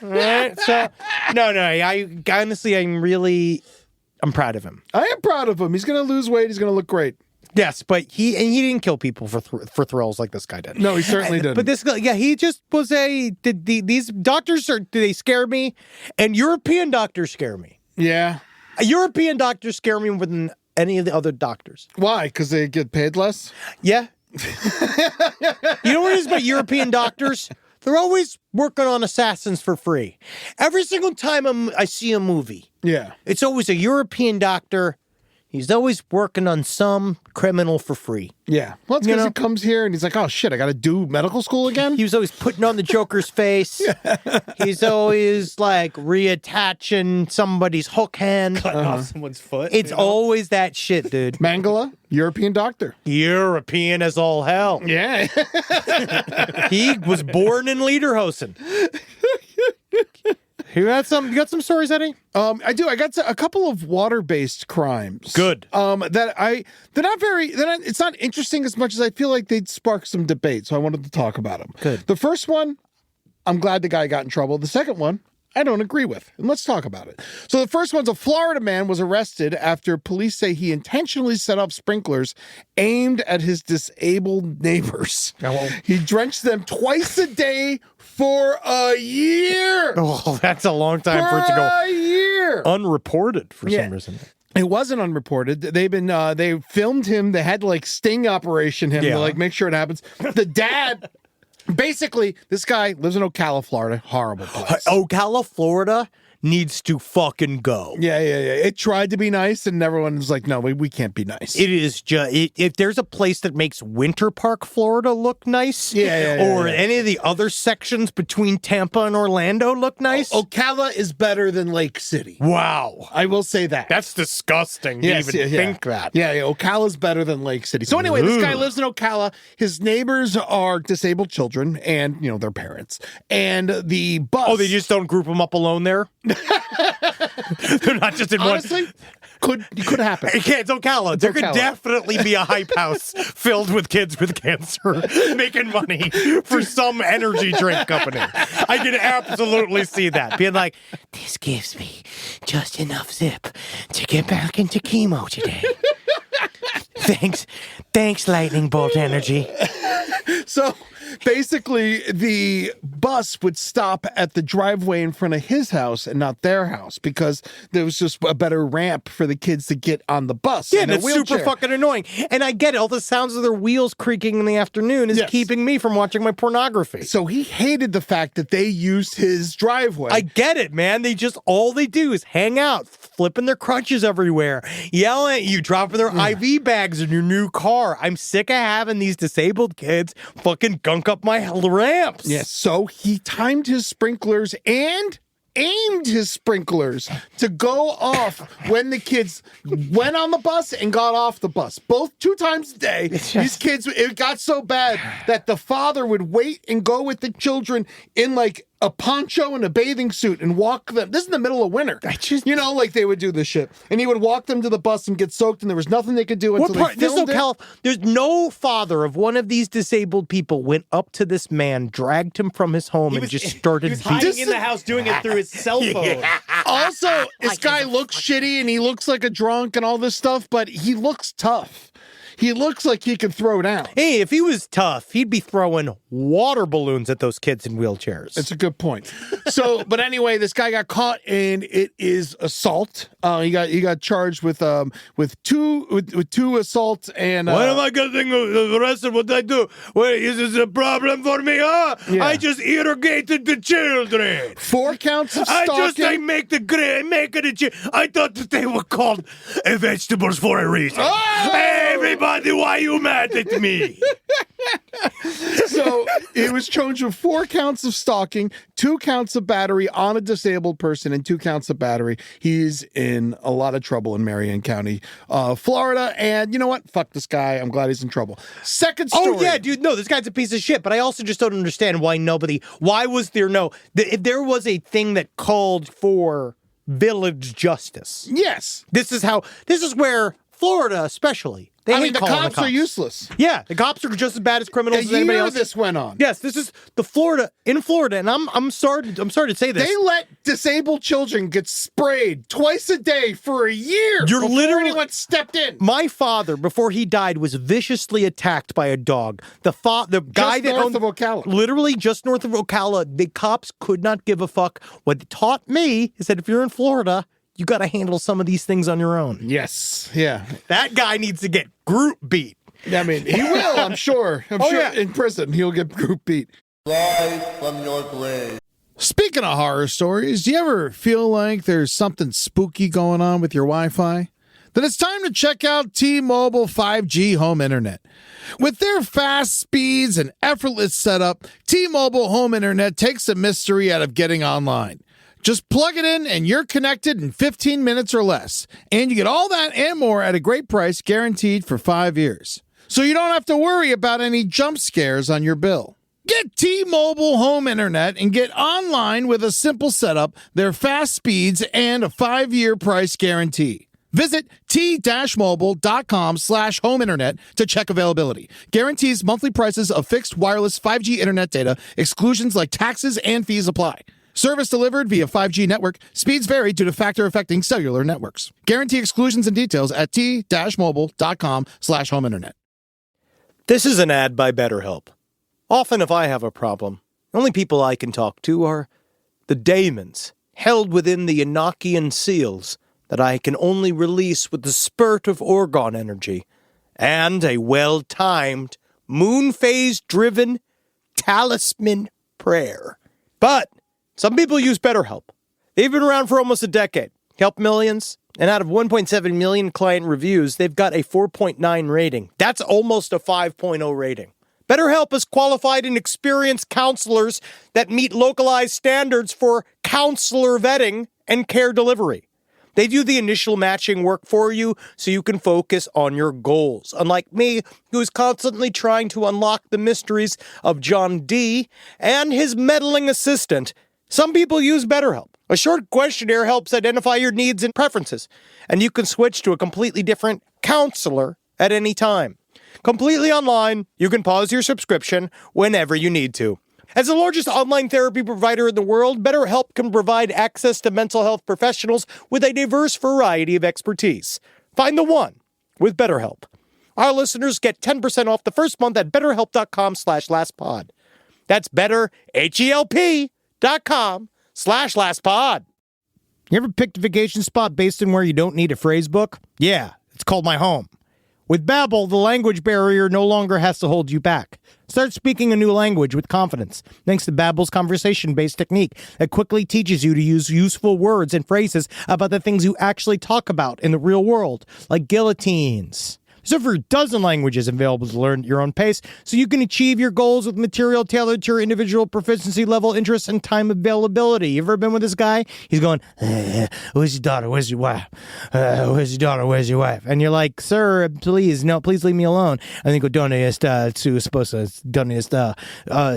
Right? So, no. I honestly, I'm proud of him. I am proud of him. He's going to lose weight. He's going to look great. Yes, but he didn't kill people for thrills like this guy did. No, he certainly didn't. But this guy, he just was these doctors they scare me, and European doctors scare me. Yeah. European doctors scare me more than any of the other doctors. Why? Because they get paid less? Yeah. You know what it is about European doctors? They're always working on assassins for free. Every single time I see a movie, it's always a European doctor. He's always working on some criminal for free. Yeah. Well, it's because he comes here and he's like, oh, shit, I got to do medical school again? He was always putting on the Joker's face. He's always, like, reattaching somebody's hook hand. Cutting off someone's foot. It's always that shit, dude. Mangala, European doctor. European as all hell. Yeah. He was born in Lederhosen. You got some stories, Eddie? I do. I got a couple of water-based crimes. Good. It's not interesting as much as I feel like they'd spark some debate, so I wanted to talk about them. Good. The first one, I'm glad the guy got in trouble. The second one, I don't agree with. And let's talk about it. So the first one's a Florida man was arrested after police say he intentionally set up sprinklers aimed at his disabled neighbors. He drenched them twice a day for a year. Oh, that's a long time for it to go a year. unreported for some reason. It wasn't unreported. They filmed him. They had to like sting operation him to like make sure it happens. The dad, basically, this guy lives in Ocala, Florida. Horrible place. Ocala, Florida needs to fucking go. Yeah. It tried to be nice, and everyone was like, no, we can't be nice. It is just, if there's a place that makes Winter Park, Florida look nice, or any of the other sections between Tampa and Orlando look nice. Ocala is better than Lake City. Wow. I will say that. That's disgusting to even think that. Yeah, Ocala's better than Lake City. So anyway, this guy lives in Ocala. His neighbors are disabled children and, their parents. And the bus... Oh, they just don't group them up alone there? They're not just in Honestly, one. Could happen. It's Ocala. There could definitely be a hype house filled with kids with cancer making money for some energy drink company. I can absolutely see that. Being like, this gives me just enough zip to get back into chemo today. Thanks, lightning bolt energy. So basically, the bus would stop at the driveway in front of his house and not their house because there was just a better ramp for the kids to get on the bus. Yeah, that's super fucking annoying. And I get it. All the sounds of their wheels creaking in the afternoon is keeping me from watching my pornography. So he hated the fact that they used his driveway. I get it, man. All they do is hang out, flipping their crutches everywhere, yelling at you, dropping their IV bags in your new car. I'm sick of having these disabled kids fucking gunk up my ramps. Yes, so he timed his sprinklers and aimed his sprinklers to go off when the kids went on the bus and got off the bus. Both 2 times a day. These kids, it got so bad that the father would wait and go with the children in like a poncho and a bathing suit and walk them. This is in the middle of winter. Like they would do this shit. And he would walk them to the bus and get soaked, and there was nothing they could do until they filmed it. There's no father of one of these disabled people went up to this man, dragged him from his home, and just started He was hiding in the house doing it through his cell phone. Also, this guy looks shitty and he looks like a drunk and all this stuff, but he looks tough. He looks like he can throw down. Hey, if he was tough, he'd be throwing water balloons at those kids in wheelchairs. That's a good point. So, but anyway, this guy got caught, and it is assault. He got charged with two assaults and. Why am I getting arrested? What I do? Wait, is this a problem for me? Huh? Yeah. I just irrigated the children. 4 counts of stalking. I make it. I thought that they were called vegetables for a reason. Oh! Everybody, why you mad at me? So it was charged with 4 counts of stalking, 2 counts of battery on a disabled person, and 2 counts of battery. He's in a lot of trouble in Marion County, Florida. And you know what? Fuck this guy. I'm glad he's in trouble. Second story. Oh, yeah, dude. No, this guy's a piece of shit. But I also just don't understand why was there if there was a thing that called for village justice. Yes. This is where Florida especially. The cops are useless. Yeah, the cops are just as bad as criminals as anybody else. This went on. Yes, this is in Florida, and I'm sorry to say this. They let disabled children get sprayed twice a day for a year. Before anyone stepped in. My father, before he died, was viciously attacked by a dog. The guy that north of Ocala, literally just north of Ocala. The cops could not give a fuck. What it taught me is that if you're in Florida, you got to handle some of these things on your own. Yes. Yeah. That guy needs to get group beat. I mean, he will, I'm sure. I'm sure yeah. In prison, he'll get group beat. Rise from your grave. Speaking of horror stories, do you ever feel like there's something spooky going on with your Wi-Fi? Then it's time to check out T-Mobile 5G home internet. With their fast speeds and effortless setup, T-Mobile home internet takes the mystery out of getting online. Just plug it in and you're connected in 15 minutes or less. And you get all that and more at a great price, guaranteed for 5 years. So you don't have to worry about any jump scares on your bill. Get T-Mobile home internet and get online with a simple setup, their fast speeds, and a 5-year price guarantee. Visit t-mobile.com/home internet to check availability. Guarantees monthly prices of fixed wireless 5G internet data. Exclusions like taxes and fees apply. Service delivered via 5G network. Speeds vary due to factor affecting cellular networks. Guarantee exclusions and details at t-mobile.com/home internet. This is an ad by BetterHelp. Often if I have a problem, the only people I can talk to are the daemons held within the Enochian seals that I can only release with the spurt of Orgon energy and a well-timed, moon phase-driven talisman prayer. But some people use BetterHelp. They've been around for almost a decade, helped millions, and out of 1.7 million client reviews, they've got a 4.9 rating. That's almost a 5.0 rating. BetterHelp has qualified and experienced counselors that meet localized standards for counselor vetting and care delivery. They do the initial matching work for you so you can focus on your goals. Unlike me, who's constantly trying to unlock the mysteries of John D. and his meddling assistant, some people use BetterHelp. A short questionnaire helps identify your needs and preferences, and you can switch to a completely different counselor at any time. Completely online, you can pause your subscription whenever you need to. As the largest online therapy provider in the world, BetterHelp can provide access to mental health professionals with a diverse variety of expertise. Find the one with BetterHelp. Our listeners get 10% off the first month at betterhelp.com/lastpod. That's betterhelp.com/lastpod. You ever picked a vacation spot based on where you don't need a phrase book? Yeah, it's called My Home. With Babbel, the language barrier no longer has to hold you back. Start speaking a new language with confidence, thanks to Babbel's conversation-based technique that quickly teaches you to use useful words and phrases about the things you actually talk about in the real world, like guillotines. There's over a dozen languages available to learn at your own pace, so you can achieve your goals with material tailored to your individual proficiency level, interests, and time availability. You ever been with this guy? He's going, where's your daughter? Where's your wife? Where's your daughter? Where's your wife? And you're like, sir, please leave me alone. And they go, donde está su esposa? Donde está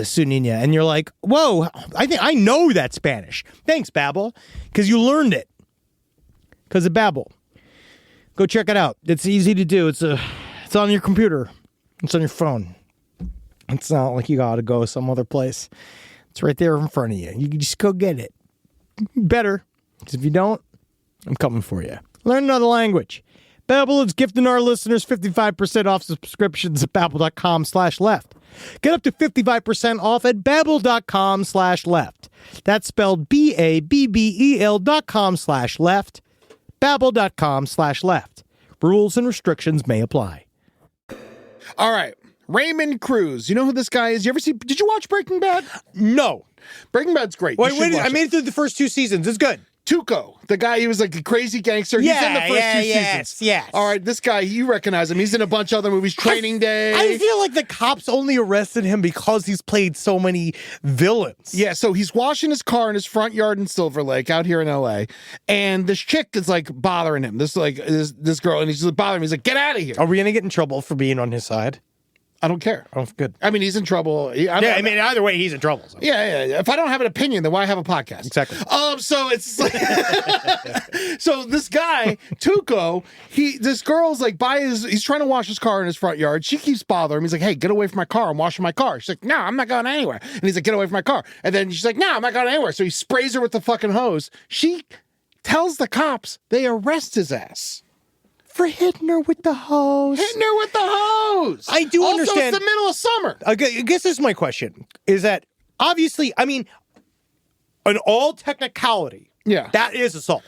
su niña? And you're like, whoa, I think I know that Spanish. Thanks, Babbel, because you learned it. Because of Babbel. Go check it out. It's easy to do. It's on your computer. It's on your phone. It's not like you gotta go some other place. It's right there in front of you. You can just go get it. Better. Because if you don't, I'm coming for you. Learn another language. Babbel is gifting our listeners 55% off subscriptions at babbel.com/left. Get up to 55% off at babbel.com/left. That's spelled BABBEL.com/left. Babbel.com/left. Rules and restrictions may apply. All right. Raymond Cruz. You know who this guy is? Did you watch Breaking Bad? No. Breaking Bad's great. Wait, I made it through the first 2 seasons. It's good. Tuco, the guy, he was like a crazy gangster. He's in the first 2 seasons. Yes. All right, this guy, you recognize him. He's in a bunch of other movies. Training Day. I feel like the cops only arrested him because he's played so many villains. Yeah, so he's washing his car in his front yard in Silver Lake out here in LA, and this chick is like bothering him. This girl, and he's like bothering him. He's like, get out of here. Are we gonna get in trouble for being on his side? I don't care. Oh, good. I mean, he's in trouble. Either way, he's in trouble. So. Yeah. If I don't have an opinion, then why have a podcast? Exactly. So it's like, so this guy, Tuco, this girl's like he's trying to wash his car in his front yard. She keeps bothering him. He's like, hey, get away from my car. I'm washing my car. She's like, no, I'm not going anywhere. And he's like, get away from my car. And then she's like, no, I'm not going anywhere. So he sprays her with the fucking hose. She tells the cops they arrest his ass. For hitting her with the hose. I do also, understand. It's the middle of summer. I guess this is my question. Is that obviously, I mean, in all technicality, that is assault.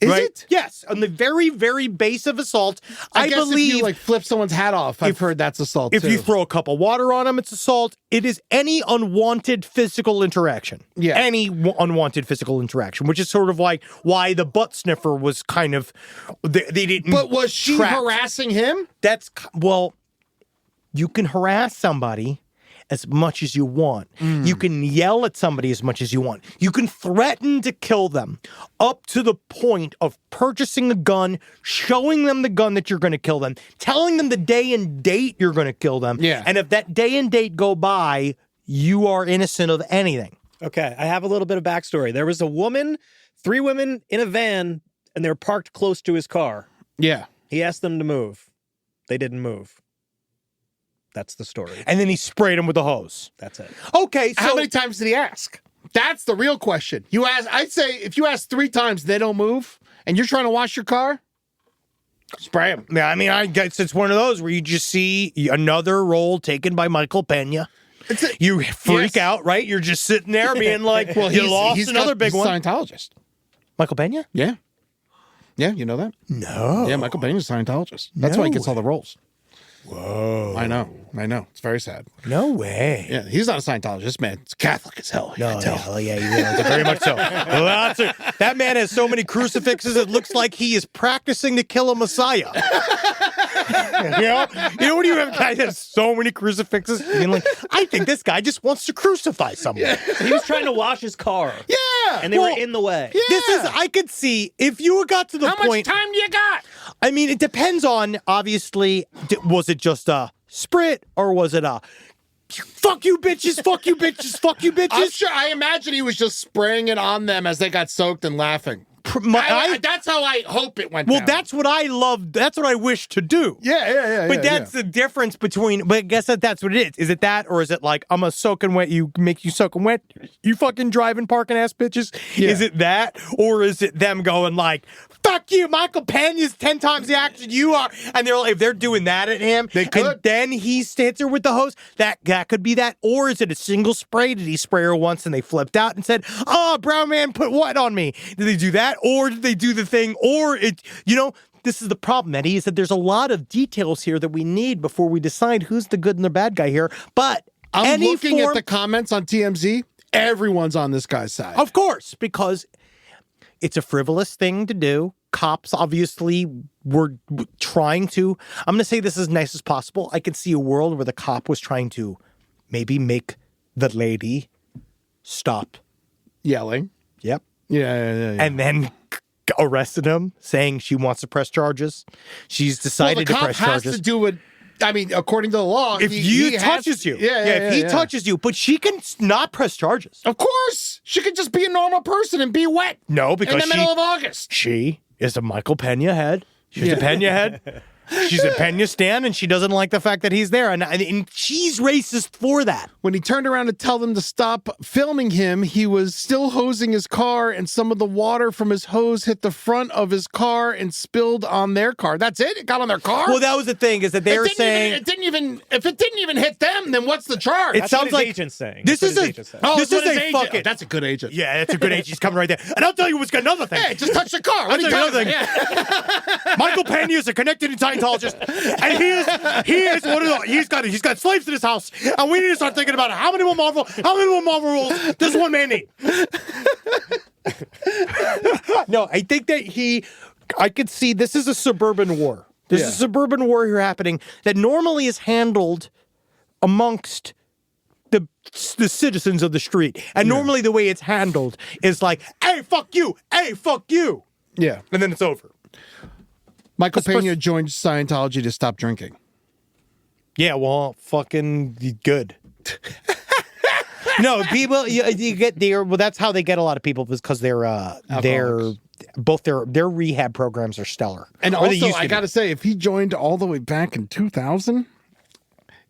Is right? it? Yes. On the very, very base of assault, I guess believe. If you like flip someone's hat off, I've heard that's assault. If too. you throw a cup of water on them, it's assault. It is any unwanted physical interaction. Yeah. Any unwanted physical interaction, which is sort of like why the butt sniffer was kind of. They didn't. But was she harassing him? You can harass somebody as much as you want. You can yell at somebody as much as you want. You can threaten to kill them up to the point of purchasing a gun, showing them the gun that you're going to kill them, telling them the day and date you're going to kill them. Yeah. And if that day and date go by, you are innocent of anything. Okay, I have a little bit of backstory. There was 3 women in a van, and they were parked close to his car. Yeah. He asked them to move. They didn't move. That's the story. And then he sprayed him with a hose. That's it. Okay, so how many times did he ask? That's the real question. I'd say if you ask 3 times, they don't move, and you're trying to wash your car, spray them. Yeah, I mean, I guess it's one of those where you just see another role taken by Michael Pena. You freak out, right? You're just sitting there being like, well, you lost another big one. Scientologist. Michael Pena? Yeah. Yeah, you know that? No. Yeah, Michael Pena's a Scientologist. That's why he gets all the roles. Whoa. I know. It's very sad. No way. Yeah, he's not a Scientologist, man. It's Catholic as hell. No, yeah, very much so. That man has so many crucifixes, it looks like he is practicing to kill a Messiah. You know when you have a guy that has so many crucifixes? I mean, like, I think this guy just wants to crucify someone. Yeah. He was trying to wash his car. Yeah. And they were in the way. Yeah. I could see, if you got to the point. How much time do you got? I mean, it depends on, obviously, was it just a sprit or was it a fuck you bitches, fuck you bitches, fuck you bitches? I'm sure. I imagine he was just spraying it on them as they got soaked and laughing. That's how I hope it went down. That's what I love. That's what I wish to do. Yeah. But that's the difference between, but I guess that's what it is. Is it that, or is it like, I'm a soaking wet, you make you soaking wet, you fucking driving, parking ass bitches? Yeah. Is it that, or is it them going like, fuck you, Michael Pena's 10 times the action you are, and they're like, if they're doing that at him, they could. And then he hits her with the hose, that could be that, or is it a single spray? Did he spray her once and they flipped out and said, oh, brown man put what on me? Did they do that? Or did they do the thing? Or this is the problem, Eddie, is that there's a lot of details here that we need before we decide who's the good and the bad guy here. But I'm looking at the comments on TMZ. Everyone's on this guy's side. Of course, because it's a frivolous thing to do. Cops obviously were trying to, I'm going to say this as nice as possible. I could see a world where the cop was trying to maybe make the lady stop yelling. Yep. Yeah. And then arrested him, saying she wants to press charges. She's decided to press charges. The cop has to do it. I mean, according to the law, if he touches you, if he touches you, but she can not press charges. Of course, she could just be a normal person and be wet. No, because in the middle of August, she is a Michael Pena head. She's a Pena head. She's a Pena stan, and she doesn't like the fact that he's there, and she's racist for that. When he turned around to tell them to stop filming him, he was still hosing his car, and some of the water from his hose hit the front of his car and spilled on their car. That's it? It got on their car? Well, that was the thing, is that they were saying... if it didn't even hit them, then what's the charge? It sounds like... agent's saying. This is a fucking... That's a good agent. Yeah, that's a good agent. He's coming right there. And I'll tell you what's got another thing. Hey, just touch the car. What are you talking about? Michael Pena is a connected Scientologist, and he is one of the, he's got slaves in his house, and we need to start thinking about how many more Marvel rules does one man need? No, I think that I could see this is a suburban war. There's a suburban war here happening that normally is handled amongst the citizens of the street, and normally the way it's handled is like, hey, fuck you, yeah, and then it's over. Michael Pena joined Scientology to stop drinking. Yeah, well, fucking good. No, people you get there. Well, that's how they get a lot of people, because their rehab programs are stellar. And also, I got to say, if he joined all the way back in 2000,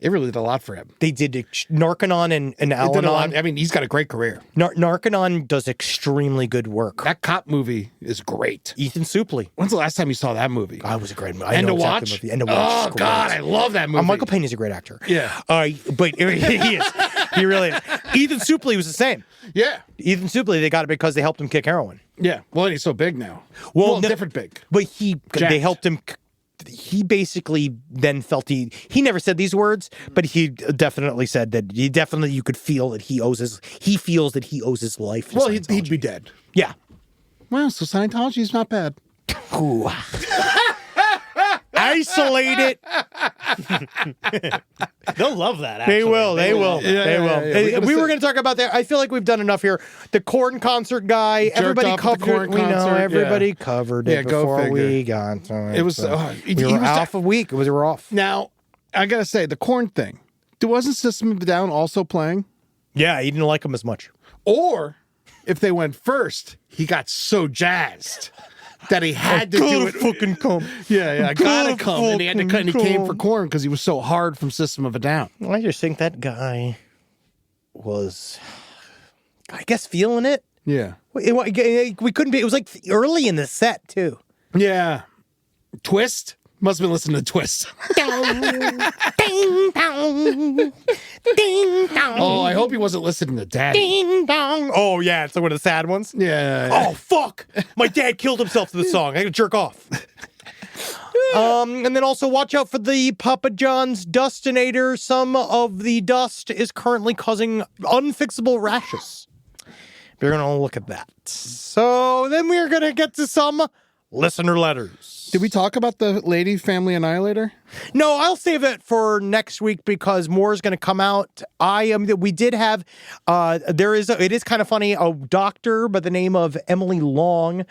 it really did a lot for him. They did Narconon and Al-Anon. I mean, he's got a great career. Narconon does extremely good work. That cop movie is great. Ethan Suplee. When's the last time you saw that movie? It was a great movie. End of Watch? Oh, God, I love that movie. Michael Pena is a great actor. Yeah. But he is. He really is. Ethan Suplee was the same. Yeah. Ethan Suplee, they got it because they helped him kick heroin. Yeah. Well, he's so big now. Well, different big. But they helped him. He basically then felt he never said these words, but he definitely said that you could feel that he feels that he owes his life to Scientology. He'd be dead. Yeah. Well, so Scientology's not bad. Ooh. Isolate it. They'll love that, actually. They will. Yeah, We were going to talk about that. I feel like we've done enough here. The corn concert guy. Everybody covered it. We know. Everybody covered it before we got to it. It was... we were off a week. We were off. Now, I got to say, the corn thing. Wasn't System of a Down also playing? Yeah, he didn't like him as much. Or, if they went first, he got so jazzed that he had to do it. Fucking come. Yeah, I gotta come. And he had to cut, and he came for corn because he was so hard from System of a Down. I just think that guy was I guess feeling it. Yeah. We couldn't be. It was like early in the set too. Yeah. Twist? Must have been listening to Twist. Ding dong. Ding dong. Oh, I hope he wasn't listening to Daddy. Ding dong. Oh yeah, it's like one of the sad ones. Yeah. Oh fuck! My dad killed himself to the song. I gotta jerk off. And then also watch out for the Papa John's Dustinator. Some of the dust is currently causing unfixable rashes. We're gonna look at that. So then we're gonna get to some listener letters. Did we talk about the Lady Family Annihilator? No, I'll save it for next week because more is going to come out. We did have, it is kind of funny. A doctor by the name of Emily Long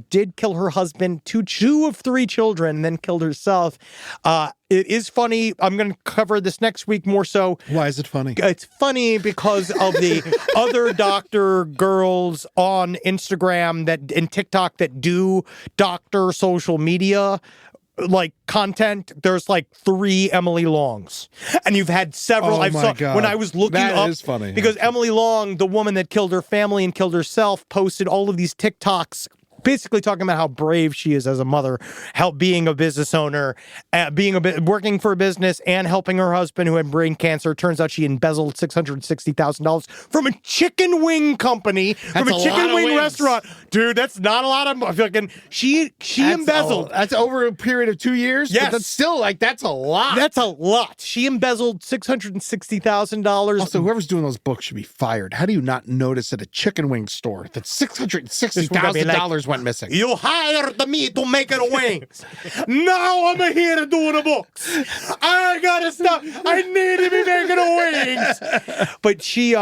did kill her husband, two of three children, and then killed herself. It is funny. I'm going to cover this next week more so. Why is it funny? It's funny because of the other doctor girls on Instagram and TikTok that do doctor social media like content. There's like 3 Emily Longs, and you've had several. Oh my God. When I was looking That up, is funny. because Emily Long, the woman that killed her family and killed herself, posted all of these TikToks basically talking about how brave she is as a mother, how being a business owner, working for a business and helping her husband who had brain cancer. Turns out she embezzled $660,000 from a chicken wing company, from a chicken wing restaurant. Dude, that's not a lot of fucking. She embezzled. That's over a period of 2 years. Yes. But that's still that's a lot. That's a lot. She embezzled $660,000. Also, whoever's doing those books should be fired. How do you not notice at a chicken wing store that $660,000 went missing? You hired me to make the wings. Now I'm here doing the books. I gotta stop. I need to be making the wings. But she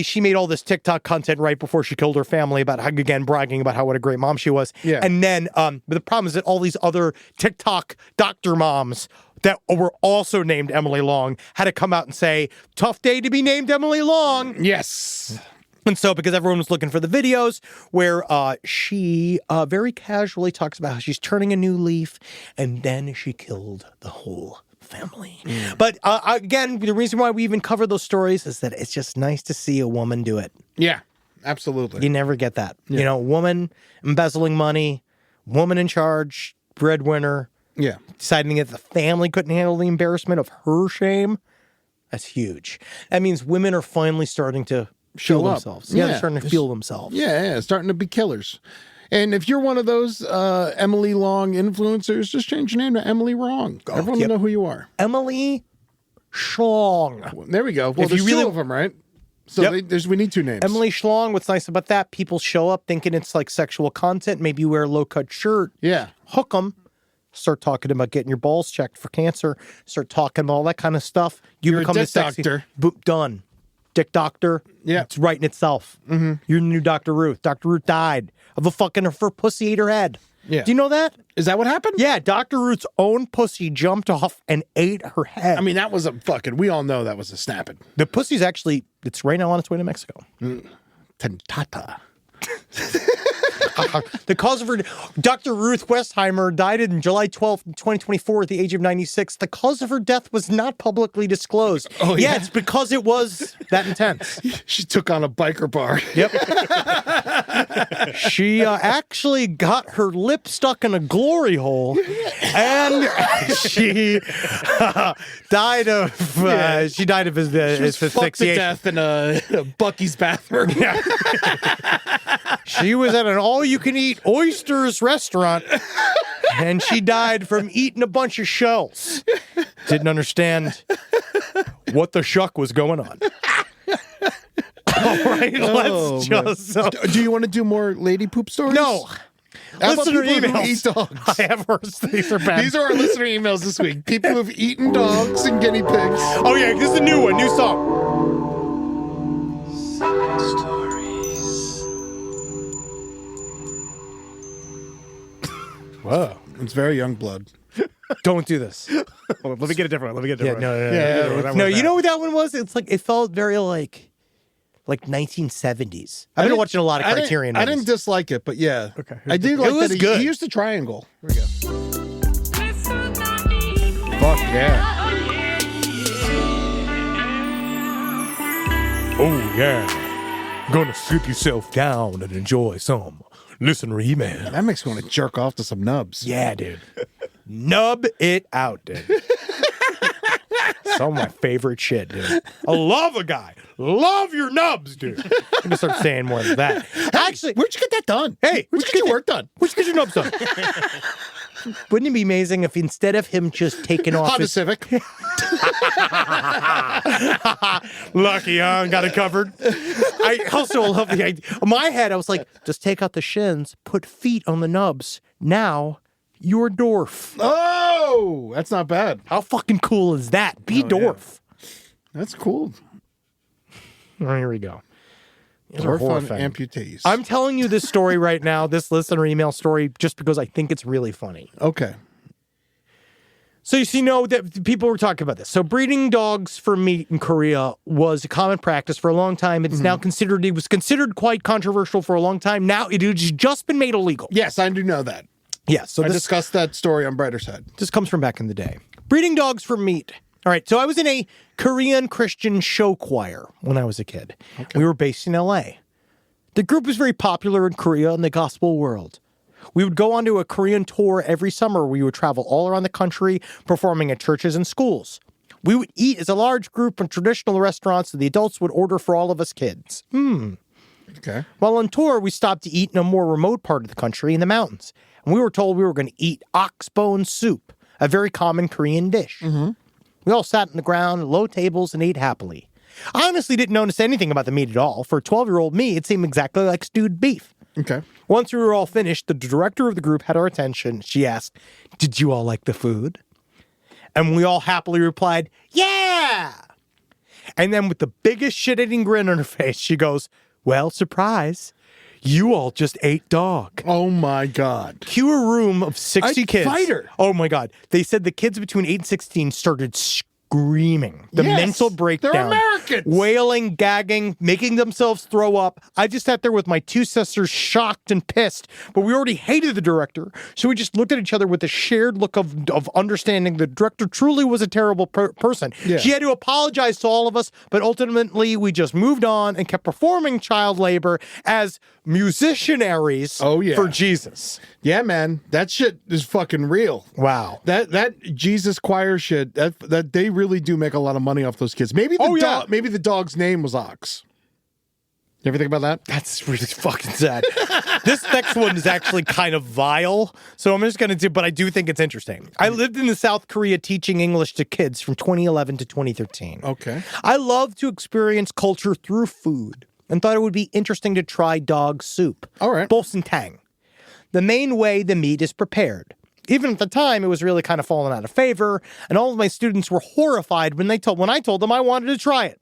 she made all this TikTok content right before she killed her family about how, again, bragging about what a great mom she was. Yeah. And then, but the problem is that all these other TikTok doctor moms that were also named Emily Long had to come out and say, tough day to be named Emily Long. Yes. And so, because everyone was looking for the videos where she very casually talks about how she's turning a new leaf, and then she killed the whole family. But again, the reason why we even cover those stories is that it's just nice to see a woman do it. Yeah, absolutely. You never get that. Yeah. You know, woman embezzling money, woman in charge, breadwinner, Yeah. deciding that the family couldn't handle the embarrassment of her shame. That's huge. That means women are finally starting to Show feel up. themselves. Yeah, they're starting to feel themselves. Yeah, starting to be killers. And if you're one of those Emily Long influencers, just change your name to Emily Wrong. Everyone will know who you are. Emily Schlong. There we go. Well, If you there's really- 2 of them, right? So we need 2 names. Emily Schlong. What's nice about that, people show up thinking it's like sexual content. Maybe you wear a low-cut shirt. Yeah. Hook them. Start talking about getting your balls checked for cancer. Start talking about all that kind of stuff. You're become a the dick sexy doctor. Boop, done. Dick doctor. Yeah. It's writing itself. Mm-hmm. You're the new Dr. Ruth. Dr. Ruth died of her pussy ate her head. Yeah. Do you know that? Is that what happened? Yeah, Dr. Ruth's own pussy jumped off and ate her head. I mean, that was we all know that was a snapping. The pussy's actually, it's right now on its way to Mexico. Tentata. The cause of her, Dr. Ruth Westheimer died on July 12th, 2024 at the age of 96. The cause of her death was not publicly disclosed. Oh, yeah? It's because it was that intense. She took on a biker bar. Yep. She actually got her lip stuck in a glory hole, and she died of his Fucked to asphyxiation. death in a Bucky's bathroom. Yeah. She was at an all-you-can-eat oysters restaurant, and she died from eating a bunch of shells. Didn't understand what the shuck was going on. All right, let's just... Do you want to do more lady poop stories? No. How about Listener people who emails. eat dogs? I have worse. These are bad. These are our listener emails this week. People who've eaten dogs and guinea pigs. Oh, yeah, this is a new one. New song. Whoa. It's very young blood. Don't do this. Let me get a different one. No, you know what that one was? It's like, it felt very like 1970s. I've been watching a lot of Criterion I didn't movies. dislike it, but yeah. Okay. I did like was that good. he used the triangle. Here we go. Fuck yeah. Oh, yeah. Gonna sit yourself down and enjoy some Listener He-Man. That makes me want to jerk off to some nubs. Yeah, dude. Nub it out, dude. Some of my favorite shit, dude. I love a guy. Love your nubs, dude. I'm gonna start saying more of that. Actually, Where'd you get that done? hey, Where'd you get your work done? where'd you get your nubs done? Wouldn't it be amazing if instead of him just taking off Honda his... Civic. Lucky, huh? Got it covered. I also love the idea. In my head, I was like, just take out the shins, put feet on the nubs. Now, you're Dorf. Oh, that's not bad. How fucking cool is that? Be Dorf. That's cool. Oh, here we go. These are Dorf on horrifying. amputees. I'm telling you this story right now, this listener email story, just because I think it's really funny. Okay. So you know that people were talking about this. So breeding dogs for meat in Korea was a common practice for a long time. It's now considered, it was considered quite controversial for a long time. Now it has just been made illegal. Yes, I do know that. Yes. So I this discussed that story on Brighter Side. This comes from back in the day. Breeding dogs for meat. All right. So I was in a Korean Christian show choir when I was a kid. Okay. We were based in LA. The group was very popular in Korea and the gospel world. We would go on to a Korean tour every summer. We would travel all around the country, performing at churches and schools. We would eat as a large group in traditional restaurants, and the adults would order for all of us kids. Okay. While on tour, we stopped to eat in a more remote part of the country in the mountains. And we were told we were going to eat ox bone soup, a very common Korean dish. We all sat on the ground at low tables and ate happily. I honestly didn't notice anything about the meat at all. For a 12-year-old me, it seemed exactly like stewed beef. Okay. Once we were all finished, the director of the group had our attention. She asked, "Did you all like the food?" And we all happily replied, "Yeah!" And then with the biggest shit-eating grin on her face, she goes, "Well, surprise. You all just ate dog." Oh, my God. Cue a room of 60 kids. Fighter. Oh, my God. They said the kids between 8 and 16 started screaming. The Yes, mental breakdown. they're Americans. Wailing, gagging, making themselves throw up. I just sat there with my two sisters shocked and pissed, but we already hated the director. So we just looked at each other with a shared look of understanding the director truly was a terrible person. Yeah. She had to apologize to all of us, but ultimately we just moved on and kept performing child labor as musicianaries for Jesus. Yeah, man. That shit is fucking real. Wow. That Jesus choir shit, that they really do make a lot of money off those kids. Maybe the dog's name was Ox. You ever think about that? That's really fucking sad. This next one is actually kind of vile, so I'm just going to do, but I do think it's interesting. I lived in South Korea teaching English to kids from 2011 to 2013. Okay. I love to experience culture through food and thought it would be interesting to try dog soup. All right. Bolson tang. The main way the meat is prepared. Even at the time, it was really kind of falling out of favor, and all of my students were horrified when I told them I wanted to try it.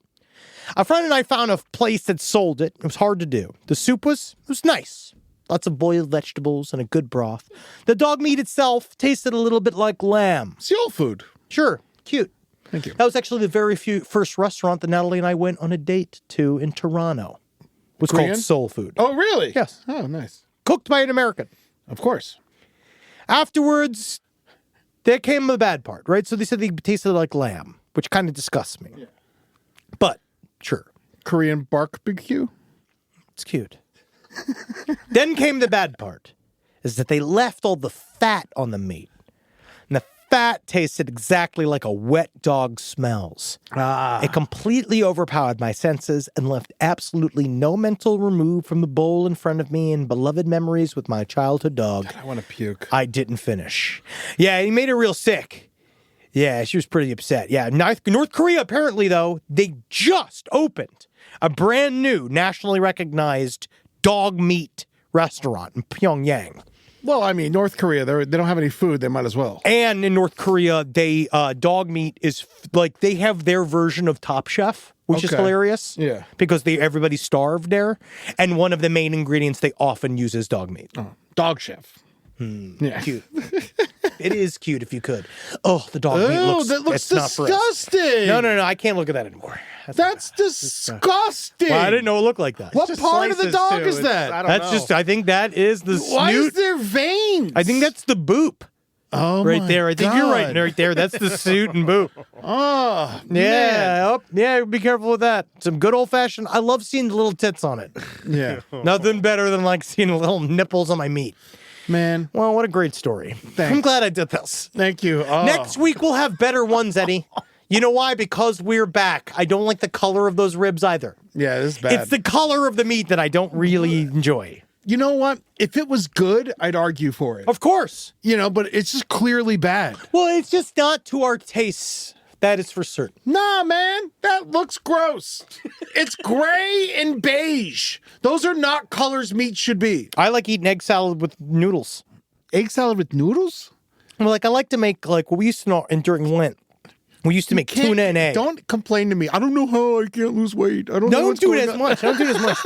A friend and I found a place that sold it. It was hard to do. The soup was nice. Lots of boiled vegetables and a good broth. The dog meat itself tasted a little bit like lamb. Soul food. Sure, cute. Thank you. That was actually the first restaurant that Natalie and I went on a date to in Toronto. It was Korean? called Soul Food. Oh, really? Yes. Oh, nice. Cooked by an American. Of course. Afterwards, there came the bad part, right? So they said they tasted like lamb, which kind of disgusts me. Yeah. But, sure. Korean barbecue? It's cute. Then came the bad part, is that they left all the fat on the meat. And the fat tasted exactly like a wet dog smells. It completely overpowered my senses and left absolutely no mental remove from the bowl in front of me and beloved memories with my childhood dog. God, I want to puke. I didn't finish. Yeah, he made her real sick. Yeah, she was pretty upset. Yeah, North Korea, apparently, though, they just opened a brand new nationally recognized dog meat restaurant in Pyongyang. Well, I mean, North Korea, they don't have any food. They might as well. And in North Korea, they dog meat is like they have their version of Top Chef, which is hilarious. Yeah. Because everybody's starved there. And one of the main ingredients they often use is dog meat. Oh, dog chef. Yeah. Cute. It is cute if you could. Oh, the dog meat looks... that looks it's not for us. disgusting. No. I can't look at that anymore. That's disgusting. Well, I didn't know it looked like that. What part of the dog is that? I don't know. I think that is the Why snoot. is there veins? I think that's the boop. Oh, right my there. I think you're right, God. right there. That's the suit and boot. Oh, man. Yeah. Oh, yeah. Be careful with that. Some good old fashioned. I love seeing the little tits on it. Yeah. Nothing better than like seeing the little nipples on my meat. Man. Well, what a great story. Thanks. I'm glad I did this. Thank you. Oh. Next week, we'll have better ones, Eddie. You know why? Because we're back. I don't like the color of those ribs either. Yeah, this is bad. It's the color of the meat that I don't really enjoy. You know what? If it was good, I'd argue for it. Of course. But it's just clearly bad. Well, it's just not to our tastes. That is for certain. Nah, man. That looks gross. It's gray and beige. Those are not colors meat should be. I like eating egg salad with noodles. Egg salad with noodles? Well, like I like to make like what we used to know during Lent. We used to make tuna and egg. Don't complain to me. I don't know how I can't lose weight. I don't know what's do going it as on. much. Don't do it as much.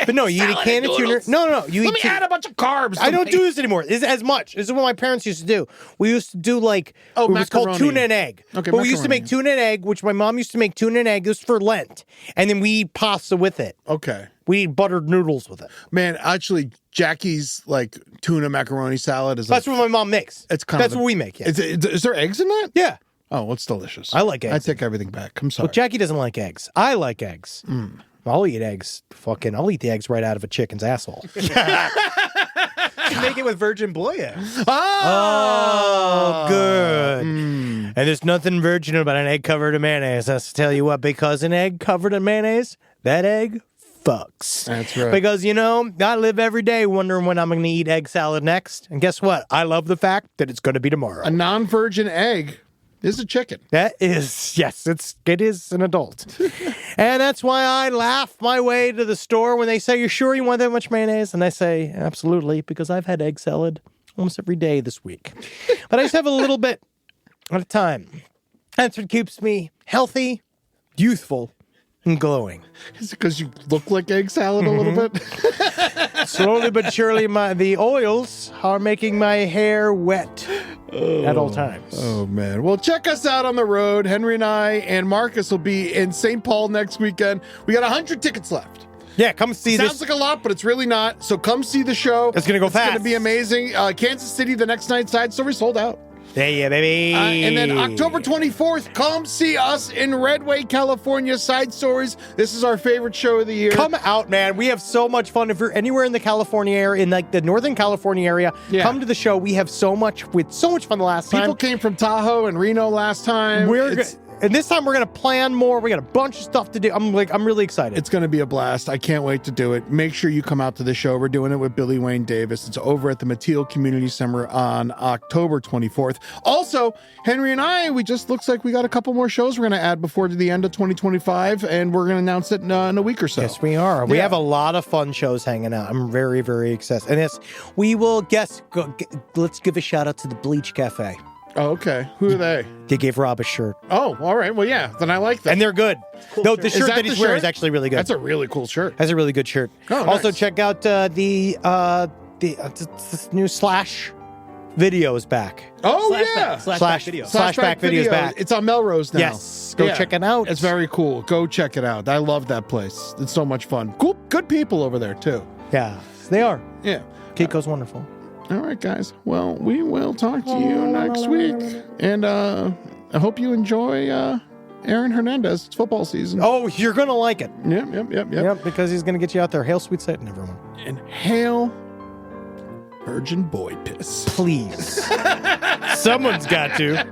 But no, you eat a can of tuna. No. You Let eat me add a bunch of carbs. I don't do this anymore. This is as much. This is what my parents used to do. We used to do like it was called macaroni. tuna and egg. Okay, but we used to macaroni. make tuna and egg, which my mom used to make tuna and egg. This was for Lent, and then we eat pasta with it. Okay. We eat buttered noodles with it. Man, actually, Jackie's like tuna macaroni salad is. That's what my mom makes. It's kind That's of what we make. Yeah. Is there eggs in that? Yeah. Oh, well, it's delicious. I like eggs. I take everything back. I'm sorry. Well, Jackie doesn't like eggs. I like eggs. I'll eat eggs. I'll eat the eggs right out of a chicken's asshole. You make it with virgin boy eggs. Oh, good. And there's nothing virgin about an egg covered in mayonnaise. That's to tell you what, because an egg covered in mayonnaise, that egg fucks. That's right. Because, I live every day wondering when I'm going to eat egg salad next. And guess what? I love the fact that it's going to be tomorrow. A non-virgin egg is a chicken. That is, yes, it is an adult. And that's why I laugh my way to the store when they say, "You sure you want that much mayonnaise?" And I say, "Absolutely, because I've had egg salad almost every day this week." But I just have a little bit at a time. That's what keeps me healthy, youthful, and glowing. Is it because you look like egg salad a little bit? Slowly but surely, the oils are making my hair wet at all times. Oh, man. Well, check us out on the road. Henry and I and Marcus will be in St. Paul next weekend. We got 100 tickets left. Yeah, come see this. Sounds like a lot, but it's really not. So come see the show. It's going to go fast. It's going to be amazing. Kansas City, the next night, Side Story sold out. Yeah, baby. And then October 24th, come see us in Redway, California, Side Stories. This is our favorite show of the year. Come out, man. We have so much fun. If you're anywhere in the California area, in like the Northern California area, come to the show. We have so much fun the last time. People came from Tahoe and Reno last time. And this time we're going to plan more. We got a bunch of stuff to do. I'm really excited. It's going to be a blast. I can't wait to do it. Make sure you come out to the show. We're doing it with Billy Wayne Davis. It's over at the Mateel Community Center on October 24th. Also, Henry and I, looks like we got a couple more shows we're going to add before the end of 2025, and we're going to announce it in a week or so. Yes, we are. We have a lot of fun shows hanging out. I'm very, very excited. And yes, we will let's give a shout out to the Bleach Cafe. Oh, okay. Who are they? They gave Rob a shirt. Oh, all right. Well, yeah. Then I like that. And they're good. No, the shirt that he's wearing is actually really good. That's a really cool shirt. That's a really good shirt. Oh, also, nice. check out the new Slash video is back. Oh, yeah. Slashback video. Slashback video is back. It's on Melrose now. Yes. Go check it out. It's very cool. Go check it out. I love that place. It's so much fun. Cool. Good people over there, too. Yeah, they are. Yeah. Kiko's wonderful. All right, guys. Well, we will talk to you next week. And I hope you enjoy Aaron Hernandez. It's football season. Oh, you're going to like it. Yep. Because he's going to get you out there. Hail Sweet Satan, everyone. And hail virgin boy piss. Please. Someone's got to.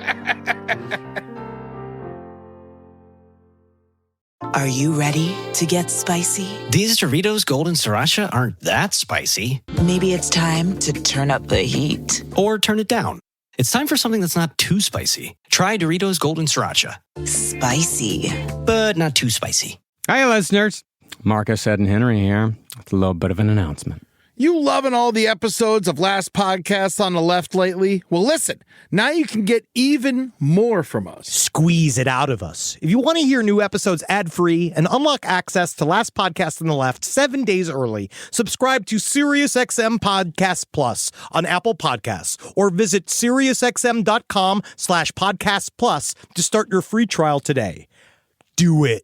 Are you ready to get spicy? These Doritos Golden Sriracha aren't that spicy. Maybe it's time to turn up the heat. Or turn it down. It's time for something that's not too spicy. Try Doritos Golden Sriracha. Spicy. But not too spicy. Hi, listeners. Marcus, Ed, and Henry here with a little bit of an announcement. You loving all the episodes of Last Podcasts on the Left lately? Well, listen, now you can get even more from us. Squeeze it out of us. If you want to hear new episodes ad-free and unlock access to Last Podcast on the Left 7 days early, subscribe to SiriusXM Podcast Plus on Apple Podcasts or visit SiriusXM.com/Podcast Plus to start your free trial today. Do it.